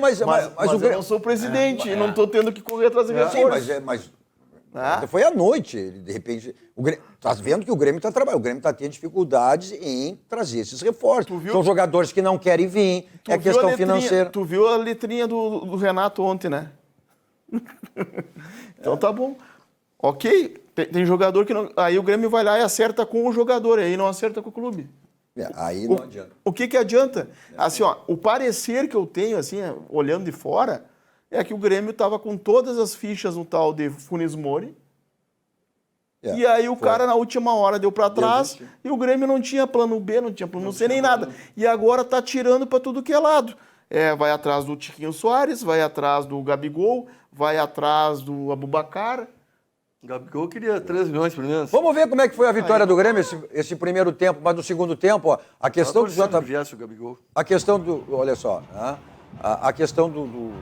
Mas eu não sou presidente e não estou tendo que correr atrás de reforço. Sim, mas foi à noite. Ele, de repente, está vendo que o Grêmio está trabalhando. O Grêmio está tendo dificuldades em trazer esses reforços. São jogadores que não querem vir, é questão financeira. Tu viu a letrinha do Renato ontem, né? Então tá bom. Ok, tem jogador que não... Aí o Grêmio vai lá e acerta com o jogador, aí não acerta com o clube. Aí não adianta. O que adianta? Assim, ó, o parecer que eu tenho, assim, olhando de fora, é que o Grêmio estava com todas as fichas no tal de Funes Mori. E aí o cara, na última hora, deu para trás e o Grêmio não tinha plano B, não tinha plano C, nem nada. E agora tá tirando para tudo que é lado. Vai atrás do Tiquinho Soares, vai atrás do Gabigol, vai atrás do Abubacar. Gabigol queria 3 milhões por menos. Vamos ver como é que foi a vitória do Grêmio esse primeiro tempo, mas no segundo tempo, ó, a questão do Gabigol. A questão do, olha só, né? A questão do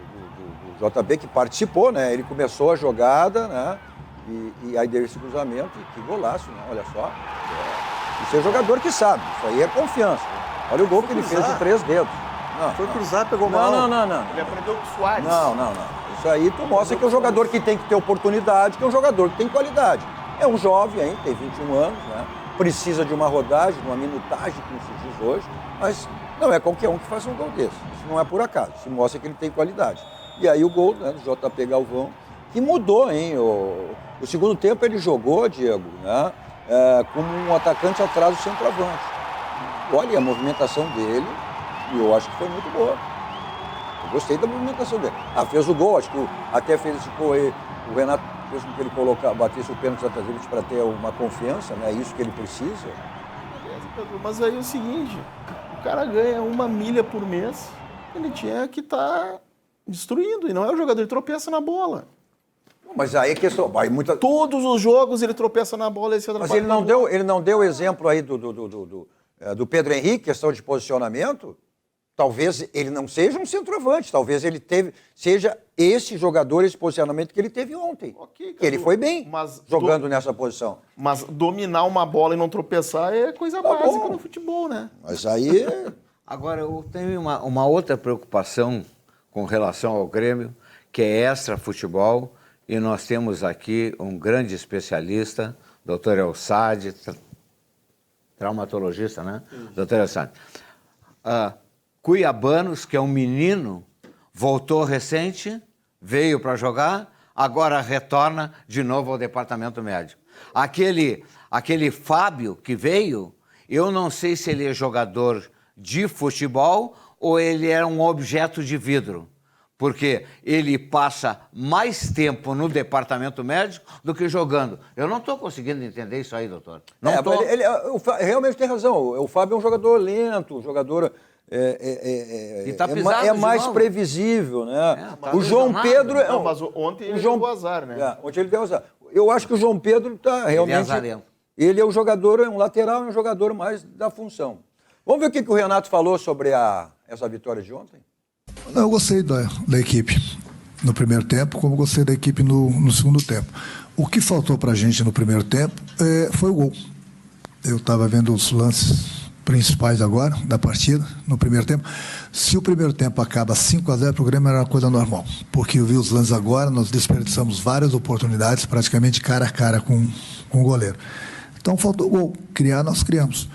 JB que participou, né? Ele começou a jogada, né? E aí deu esse cruzamento, e que golaço, né? Olha só. Isso é jogador que sabe, isso aí é confiança. Olha o gol que ele fez de 3 dedos. Foi cruzar, pegou mal. Não. Ele aprendeu com o Soares. Não. Isso aí tu mostra que é um jogador que tem que ter oportunidade, que é um jogador que tem qualidade. É um jovem ainda, tem 21 anos, né? Precisa de uma rodagem, de uma minutagem, como se diz hoje, mas não é qualquer um que faz um gol desse. Isso não é por acaso, isso mostra que ele tem qualidade. E aí o gol, né, do JP Galvão, que mudou, hein? O segundo tempo ele jogou, Diego, né? Como um atacante atrás do centroavante. Olha a movimentação dele, e eu acho que foi muito boa. Eu gostei da movimentação dele. Fez o gol, acho que até fez esse gol aí. O Renato fez com que ele batesse o pênalti atrás para ter uma confiança, né? É isso que ele precisa. Mas aí é o seguinte, o cara ganha 1 milha por mês, ele tinha que estar destruindo, e não é o jogador, ele tropeça na bola. Mas aí é questão... Todos os jogos ele tropeça na bola. Mas ele não deu exemplo aí do Pedro Henrique, questão de posicionamento? talvez ele não seja um centroavante, talvez ele seja esse jogador, esse posicionamento que ele teve ontem. Okay, que ele foi bem jogando nessa posição. Mas dominar uma bola e não tropeçar é coisa básica no futebol, né? Mas aí... Agora, eu tenho uma outra preocupação com relação ao Grêmio, que é extra-futebol, e nós temos aqui um grande especialista, Dr. Elsad, traumatologista, né? Dr. Elsad. Cuiabanos, que é um menino, voltou recente, veio para jogar, agora retorna de novo ao departamento médico. Aquele Fábio que veio, eu não sei se ele é jogador de futebol ou ele é um objeto de vidro, porque ele passa mais tempo no departamento médico do que jogando. Eu não estou conseguindo entender isso aí, doutor. Não tô... ele realmente tem razão. O Fábio é um jogador lento, um jogador... é mais previsível, né? O João Pedro... Não, mas ontem ele deu azar, né? Ontem ele deu azar. Eu acho que o João Pedro está realmente... Ele é um jogador, um lateral, é um jogador mais da função. Vamos ver o que o Renato falou sobre essa vitória de ontem? Eu gostei da equipe no primeiro tempo, como gostei da equipe no segundo tempo. O que faltou para a gente no primeiro tempo foi o gol. Eu estava vendo os lances principais agora da partida, no primeiro tempo. Se o primeiro tempo acaba 5-0 para o Grêmio, era uma coisa normal. Porque eu vi os lances agora, nós desperdiçamos várias oportunidades, praticamente cara a cara com o goleiro. Então faltou o gol. Criar, nós criamos.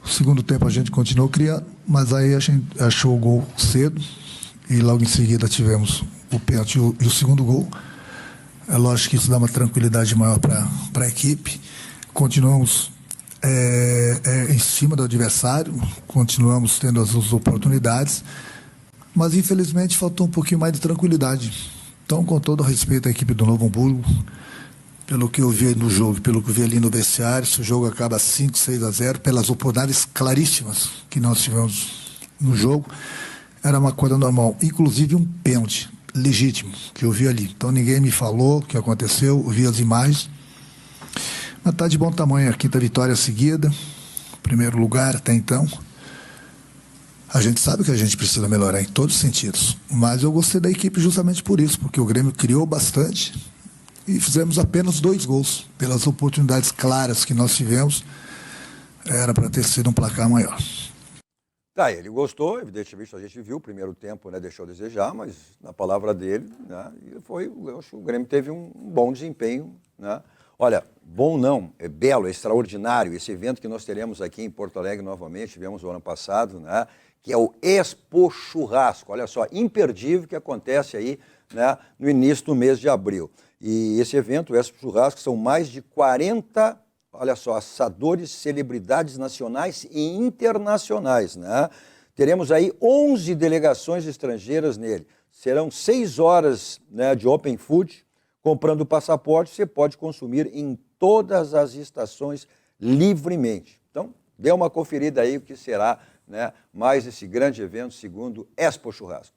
No segundo tempo a gente continuou criando, mas aí a gente achou o gol cedo e logo em seguida tivemos o pênalti e o segundo gol. É lógico que isso dá uma tranquilidade maior para a equipe. Continuamos em cima do adversário, continuamos tendo as oportunidades, mas infelizmente faltou um pouquinho mais de tranquilidade. Então, com todo respeito à equipe do Novo Hamburgo, pelo que eu vi no jogo, pelo que eu vi ali no vestiário, se o jogo acaba 5-6-0, pelas oportunidades claríssimas que nós tivemos no jogo, era uma coisa normal. Inclusive um pênalti legítimo que eu vi ali. Então ninguém me falou o que aconteceu, eu vi as imagens. Mas está de bom tamanho, a quinta vitória seguida, primeiro lugar até então. A gente sabe que a gente precisa melhorar em todos os sentidos, mas eu gostei da equipe justamente por isso, porque o Grêmio criou bastante e fizemos apenas 2 gols, pelas oportunidades claras que nós tivemos. Era para ter sido um placar maior. Tá, ele gostou, evidentemente a gente viu o primeiro tempo, né, deixou a desejar, mas na palavra dele, né, eu acho que o Grêmio teve um bom desempenho, né? Olha, bom não, é belo, é extraordinário esse evento que nós teremos aqui em Porto Alegre novamente, tivemos o ano passado, né, que é o Expo Churrasco, olha só, imperdível, que acontece aí, né, no início do mês de abril. E esse evento, o Expo Churrasco, são mais de 40, olha só, assadores, celebridades nacionais e internacionais, né? Teremos aí 11 delegações estrangeiras nele. Serão 6 horas, né, de open food. Comprando o passaporte, você pode consumir em todas as estações livremente. Então, dê uma conferida aí o que será, né, mais esse grande evento, segundo Expo Churrasco.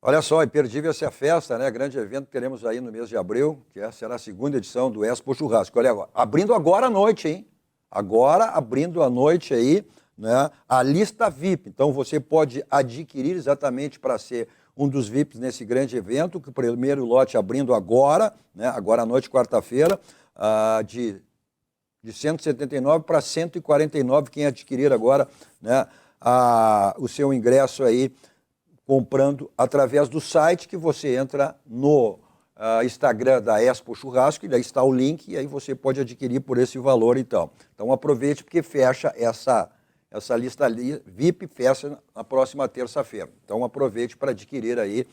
Olha só, imperdível essa festa, né? Grande evento que teremos aí no mês de abril, que será a segunda edição do Expo Churrasco. Olha agora, abrindo agora à noite, hein? Agora, abrindo à noite aí, né, a lista VIP. Então, você pode adquirir exatamente para ser um dos VIPs nesse grande evento, que o primeiro lote abrindo agora, né, agora à noite, quarta-feira, de 179 para 149, quem adquirir agora, né, o seu ingresso aí comprando através do site que você entra no Instagram da Expo Churrasco, e daí está o link, e aí você pode adquirir por esse valor, então. Então aproveite, porque fecha essa lista VIP, fecha na próxima terça-feira. Então aproveite para adquirir aí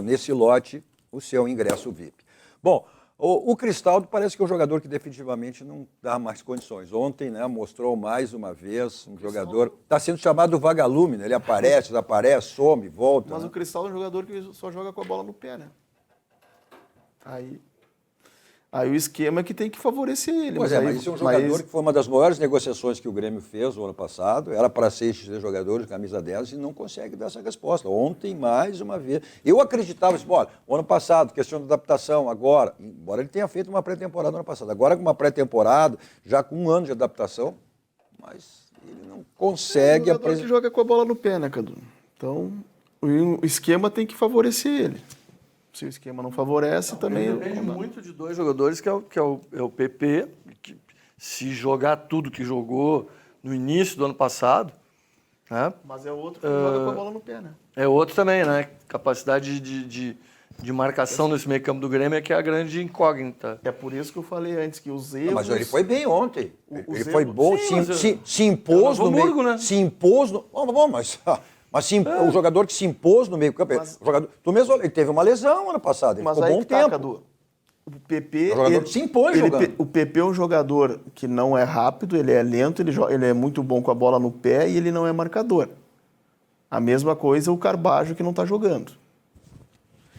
nesse lote, o seu ingresso VIP. Bom, o Cristaldo parece que é um jogador que definitivamente não dá mais condições. Ontem, né, mostrou mais uma vez um jogador... Está sendo chamado vagalume, né? Ele aparece, desaparece, some, volta. Mas né? o Cristaldo é um jogador que só joga com a bola no pé, né? Aí o esquema é que tem que favorecer ele. Pois mas isso é um jogador que foi uma das maiores negociações que o Grêmio fez no ano passado. Era para ser esses jogadores, camisa 10, e não consegue dar essa resposta. Ontem, mais uma vez. Eu acreditava, olha, o ano passado, questão de adaptação, agora, embora ele tenha feito uma pré-temporada no ano passado, agora com uma pré-temporada, já com 1 ano de adaptação, mas ele não consegue... É um jogador que joga com a bola no pé, né, Cadu? Então, o esquema tem que favorecer ele. Se o esquema não favorece, também... Depende muito de dois jogadores, que é o PP, que se jogar tudo que jogou no início do ano passado... Né? Mas é outro que joga com a bola no pé, né? É outro também, né? Capacidade de marcação nesse meio campo do Grêmio é que é a grande incógnita. É por isso que eu falei antes, que os erros... Mas ele foi bem ontem. Ele foi bom, se impôs no meio... né? Se impôs no... Bom, mas o jogador que se impôs no meio campo, tu mesmo, ele teve uma lesão ano passado, ele ficou bom tempo. Cadu, o PP... É um jogador que se impõe jogando. O PP é um jogador que não é rápido, ele é lento, ele é muito bom com a bola no pé e ele não é marcador. A mesma coisa o Carbajo, que não está jogando.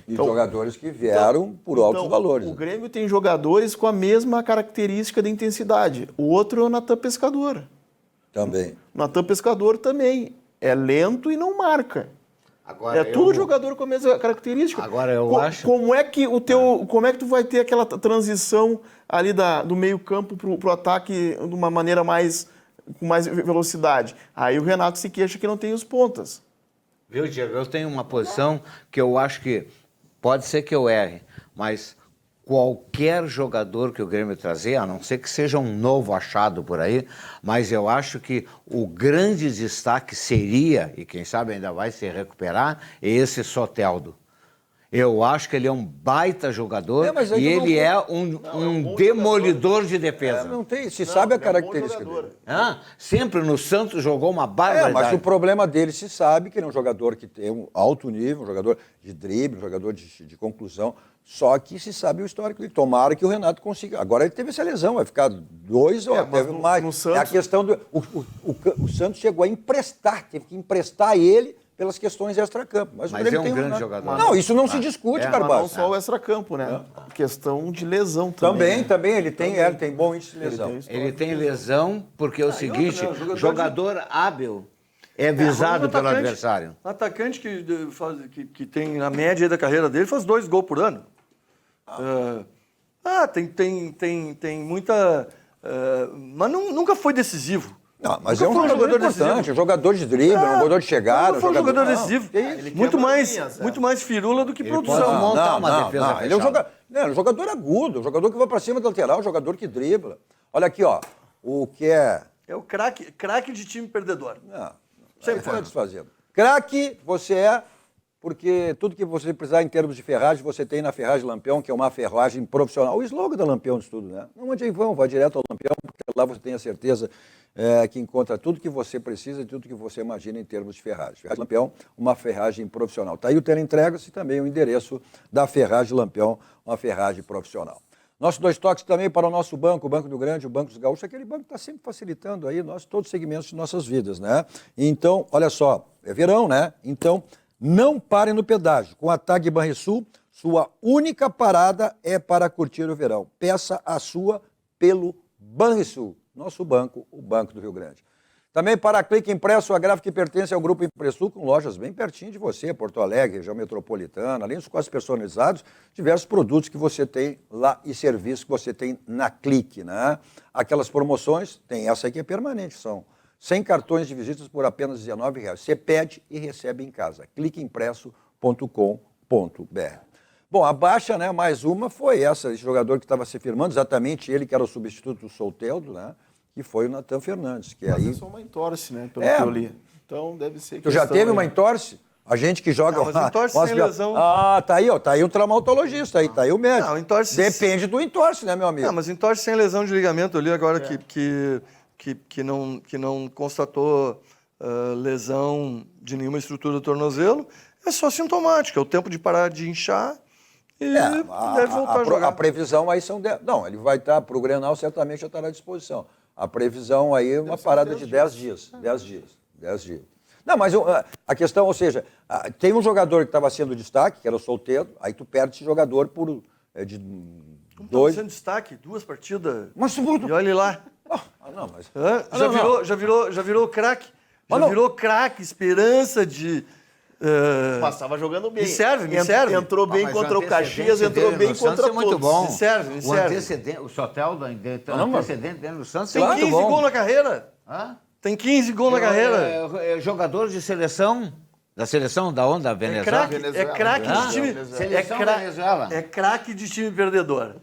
E então, jogadores que vieram por altos valores. O Grêmio tem jogadores com a mesma característica de intensidade. O outro é o Natan Pescador. Também. O Natan Pescador também. É lento e não marca. Agora tudo jogador com a mesma característica. Agora eu acho... Como é que tu vai ter aquela transição ali do meio-campo pro ataque de uma maneira com mais velocidade? Aí o Renato se queixa que não tem os pontas. Viu, Diego? Eu tenho uma posição que eu acho que pode ser que eu erre, mas qualquer jogador que o Grêmio trazer, a não ser que seja um novo achado por aí, mas eu acho que o grande destaque seria, e quem sabe ainda vai se recuperar, esse Soteldo. Eu acho que ele é um baita jogador e ele é um demolidor de defesa. Não tem, se sabe a característica dele. Sempre no Santos jogou uma barbaridade. Mas o problema dele se sabe que ele é um jogador que tem um alto nível, um jogador de drible, um jogador de conclusão, só que se sabe o histórico dele. Tomara que o Renato consiga. Agora ele teve essa lesão, vai ficar 2 ou até mais. No Santos... É a questão do... O Santos chegou a emprestar, teve que emprestar ele pelas questões extracampo. Mas é um grande jogador. Não, isso não se discute, Carvalho. Mas não só o extracampo, né? Questão de lesão também. Também, ele tem bom índice de lesão. Ele tem lesão porque é o seguinte, jogador hábil é visado pelo adversário. Um atacante que tem a média da carreira dele faz 2 gols por ano. Tem muita... mas nunca foi decisivo. Não, mas é um jogador importante, um jogador de drible, um jogador de chegada. Não foi um jogador decisivo. Muito mais firula do que produção. Montar uma defesa. Ele é um jogador agudo, um jogador que vai pra cima do lateral, um jogador que dribla. Olha aqui, ó, o que é... É o craque de time perdedor. Sempre foi desfazendo. Craque você é, porque tudo que você precisar em termos de ferragem, você tem na Ferragem Lampião, que é uma ferragem profissional. O slogan da Lampião de tudo, né? Não ande em vão, vá direto ao Lampião, porque lá você tem a certeza que encontra tudo que você precisa e tudo que você imagina em termos de ferragem. Ferragem Lampião, uma ferragem profissional. Está aí o Teleentregas e também o endereço da Ferragem Lampião, uma ferragem profissional. Nossos 2 toques também para o nosso banco, o Banco do Grande, o Banco dos Gaúchos, aquele banco que está sempre facilitando aí todos os segmentos de nossas vidas, né? Então, olha só, é verão, né? Então, não pare no pedágio. Com a TAG Banrisul, sua única parada é para curtir o verão. Peça a sua pelo Banrisul, nosso banco, o Banco do Rio Grande. Também para a Clique Impresso, a gráfica que pertence ao Grupo Impressul, com lojas bem pertinho de você, Porto Alegre, região metropolitana, além dos quase personalizados, diversos produtos que você tem lá e serviços que você tem na Clique, né? Aquelas promoções, tem essa aqui é permanente, são 100 cartões de visitas por apenas R$19. Você pede e recebe em casa. cliqueimpresso.com.br. Bom, a baixa, né, mais uma, foi esse jogador que estava se firmando, exatamente ele que era o substituto do Soteldo, né? Que foi o Natan Fernandes. Que mas aí... é só uma entorse, né? Pelo que eu li. Então deve ser... Tu já teve uma entorse? A gente que joga... Não, mas entorse sem lesão... Ah, tá aí, ó. Tá aí o traumatologista aí, tá aí o médico. Não, entorse... Depende do entorse, né, meu amigo? Não, mas entorse sem lesão de ligamento ali, agora que não constatou lesão de nenhuma estrutura do tornozelo, é só sintomático. É o tempo de parar de inchar e deve voltar a jogar. A previsão aí são... Não, ele vai estar pro Grenal, certamente já estará à disposição. A previsão aí é uma parada de 10 dias. 10 dias. Não, mas a questão, ou seja, tem um jogador que estava sendo destaque, que era o Soteldo, aí tu perde esse jogador por de Como dois... sendo destaque, 2 partidas. Mas e olha lá. Não, mas... Já virou craque. Virou craque, esperança de... Mas estava jogando bem. Me serve. Entrou bem contra o Caxias, entrou bem contra todos. Muito bom. Me serve. O Soteldo, o antecedente dentro do Santos... Tem 15 gols na carreira. Tem 15 gols na carreira. É jogador de seleção, da seleção da onda Venezuela. É craque de time. Seleção Venezuela. É craque de time perdedor.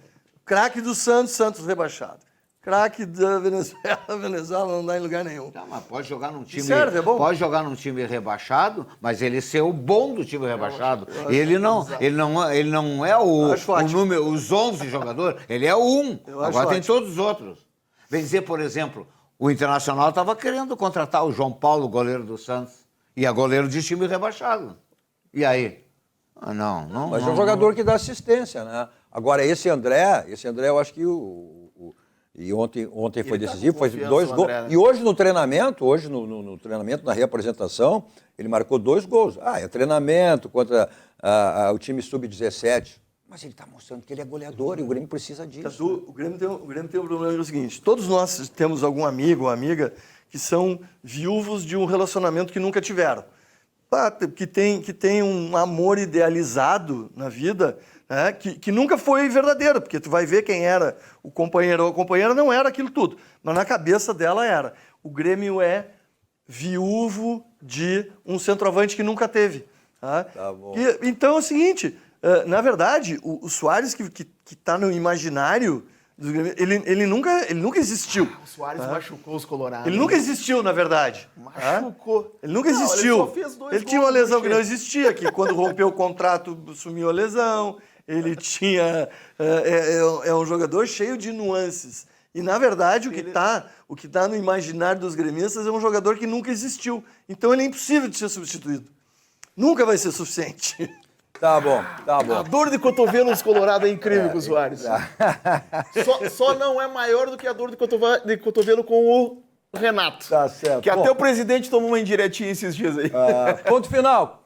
Craque do Santos rebaixado. Craque da Venezuela não dá em lugar nenhum. Não, mas pode jogar num time. Serve, é bom. Pode jogar num time rebaixado, mas ele ser o bom do time rebaixado. Ele não é o número, os 11 jogadores, ele é o 1. Agora tem todos os outros. Vem dizer, por exemplo, o Internacional estava querendo contratar o João Paulo, goleiro do Santos, e é goleiro de time rebaixado. E aí? Não. Mas é um jogador que dá assistência, né? Agora, esse André, eu acho que e ontem foi decisivo, foi 2 gols. André, né? E hoje no treinamento, na reapresentação, ele marcou 2 gols. É treinamento contra o time sub-17. Mas ele está mostrando que ele é goleador e o Grêmio precisa disso. O Grêmio tem um problema que é o seguinte, todos nós temos algum amigo ou amiga que são viúvos de um relacionamento que nunca tiveram. Que tem um amor idealizado na vida, né, que nunca foi verdadeiro, porque tu vai ver quem era o companheiro ou a companheira, não era aquilo tudo, mas na cabeça dela era. O Grêmio é viúvo de um centroavante que nunca teve. Tá? Tá bom. Então é o seguinte, na verdade, o Soares que está no imaginário do Grêmio, ele nunca existiu. O Soares machucou os colorados. Ele nunca existiu, na verdade. Machucou. Ele nunca existiu. Ele só fez 2 gols. Ele tinha uma lesão que não existia, que quando rompeu o contrato sumiu a lesão. Ele tinha... É um jogador cheio de nuances. E, na verdade, o que tá no imaginário dos gremistas é um jogador que nunca existiu. Então, ele é impossível de ser substituído. Nunca vai ser suficiente. Tá bom. A dor de cotovelo nos colorados é incrível com o Soares. Só não é maior do que a dor de cotovelo com o Renato. Tá certo. Que até o presidente tomou uma indiretinha esses dias aí. Ponto final.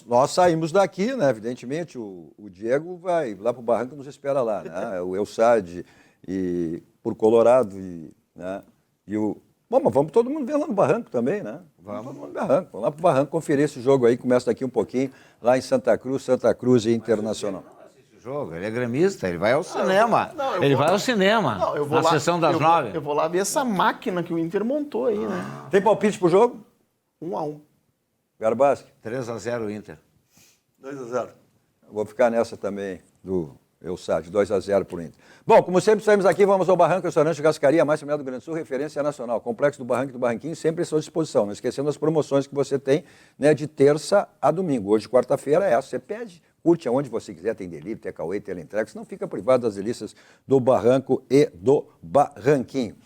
Nós saímos daqui, né? Evidentemente, o Diego vai lá pro Barranco e nos espera lá, né? O Elsad e por Colorado né? E o... Bom, mas vamos todo mundo ver lá no Barranco também, né? Vamos todo mundo no Barranco. Vamos lá pro Barranco conferir esse jogo aí, começa daqui um pouquinho, lá em Santa Cruz e Internacional. Jogo, ele é gremista, ele vai ao cinema. Vai ao cinema, na sessão das 9. Eu vou lá ver essa máquina que o Inter montou aí, né? Tem palpite pro jogo? 1-1. Garbaschi? 3-0 Inter. 2-0. Vou ficar nessa também do Elsad, 2-0 pro Inter. Bom, como sempre saímos aqui, vamos ao Barranco, restaurante Gascaria, mais terminal do Grande Sul, referência nacional. Complexo do Barranco e do Barranquinho, sempre à sua disposição. Não esquecendo as promoções que você tem, né, de terça a domingo. Hoje, quarta-feira, é essa. Você pede, curte aonde você quiser, tem delivery, tem takeaway, teleentrega, não fica privado das delícias do Barranco e do Barranquinho.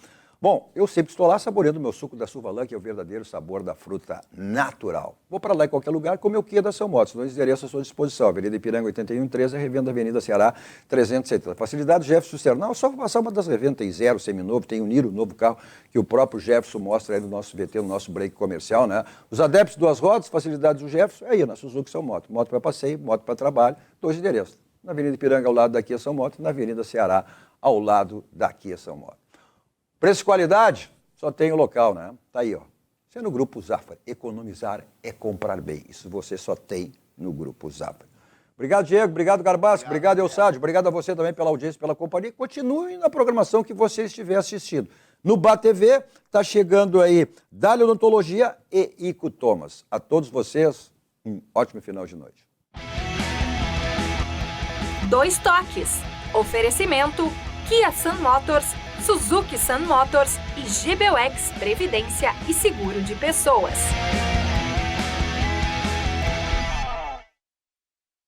Bom, eu sempre estou lá saboreando o meu suco da Suvalã, que é o verdadeiro sabor da fruta natural. Vou para lá em qualquer lugar comer o Kia da São Motos, no endereço à sua disposição. Avenida Ipiranga 8113, revenda Avenida Ceará 370. Facilidade Jefferson Sernal, é só passar uma das revendas, tem zero, seminovo, tem o Niro, novo carro, que o próprio Jefferson mostra aí no nosso VT, no nosso break comercial, né? Os adeptos 2 rodas, facilidades do Jefferson, aí na Suzuki São Moto. Moto para passeio, moto para trabalho, 2 endereços. Na Avenida Ipiranga, ao lado da Kia São Moto, e na Avenida Ceará, ao lado da Kia São Moto. Preço e qualidade, só tem o local, né? Tá aí, ó. Você é no Grupo Zafra. Economizar é comprar bem. Isso você só tem no Grupo Zafra. Obrigado, Diego. Obrigado, Garbaschi. Obrigado, Elsad. Obrigado a você também pela audiência, pela companhia. Continue na programação que você estiver assistindo. No Bá TV, tá chegando aí Dália Odontologia e Ico Thomas. A todos vocês, um ótimo final de noite. 2 toques. Oferecimento Kia Sun Motors, Suzuki Sun Motors e GBUX Previdência e Seguro de Pessoas.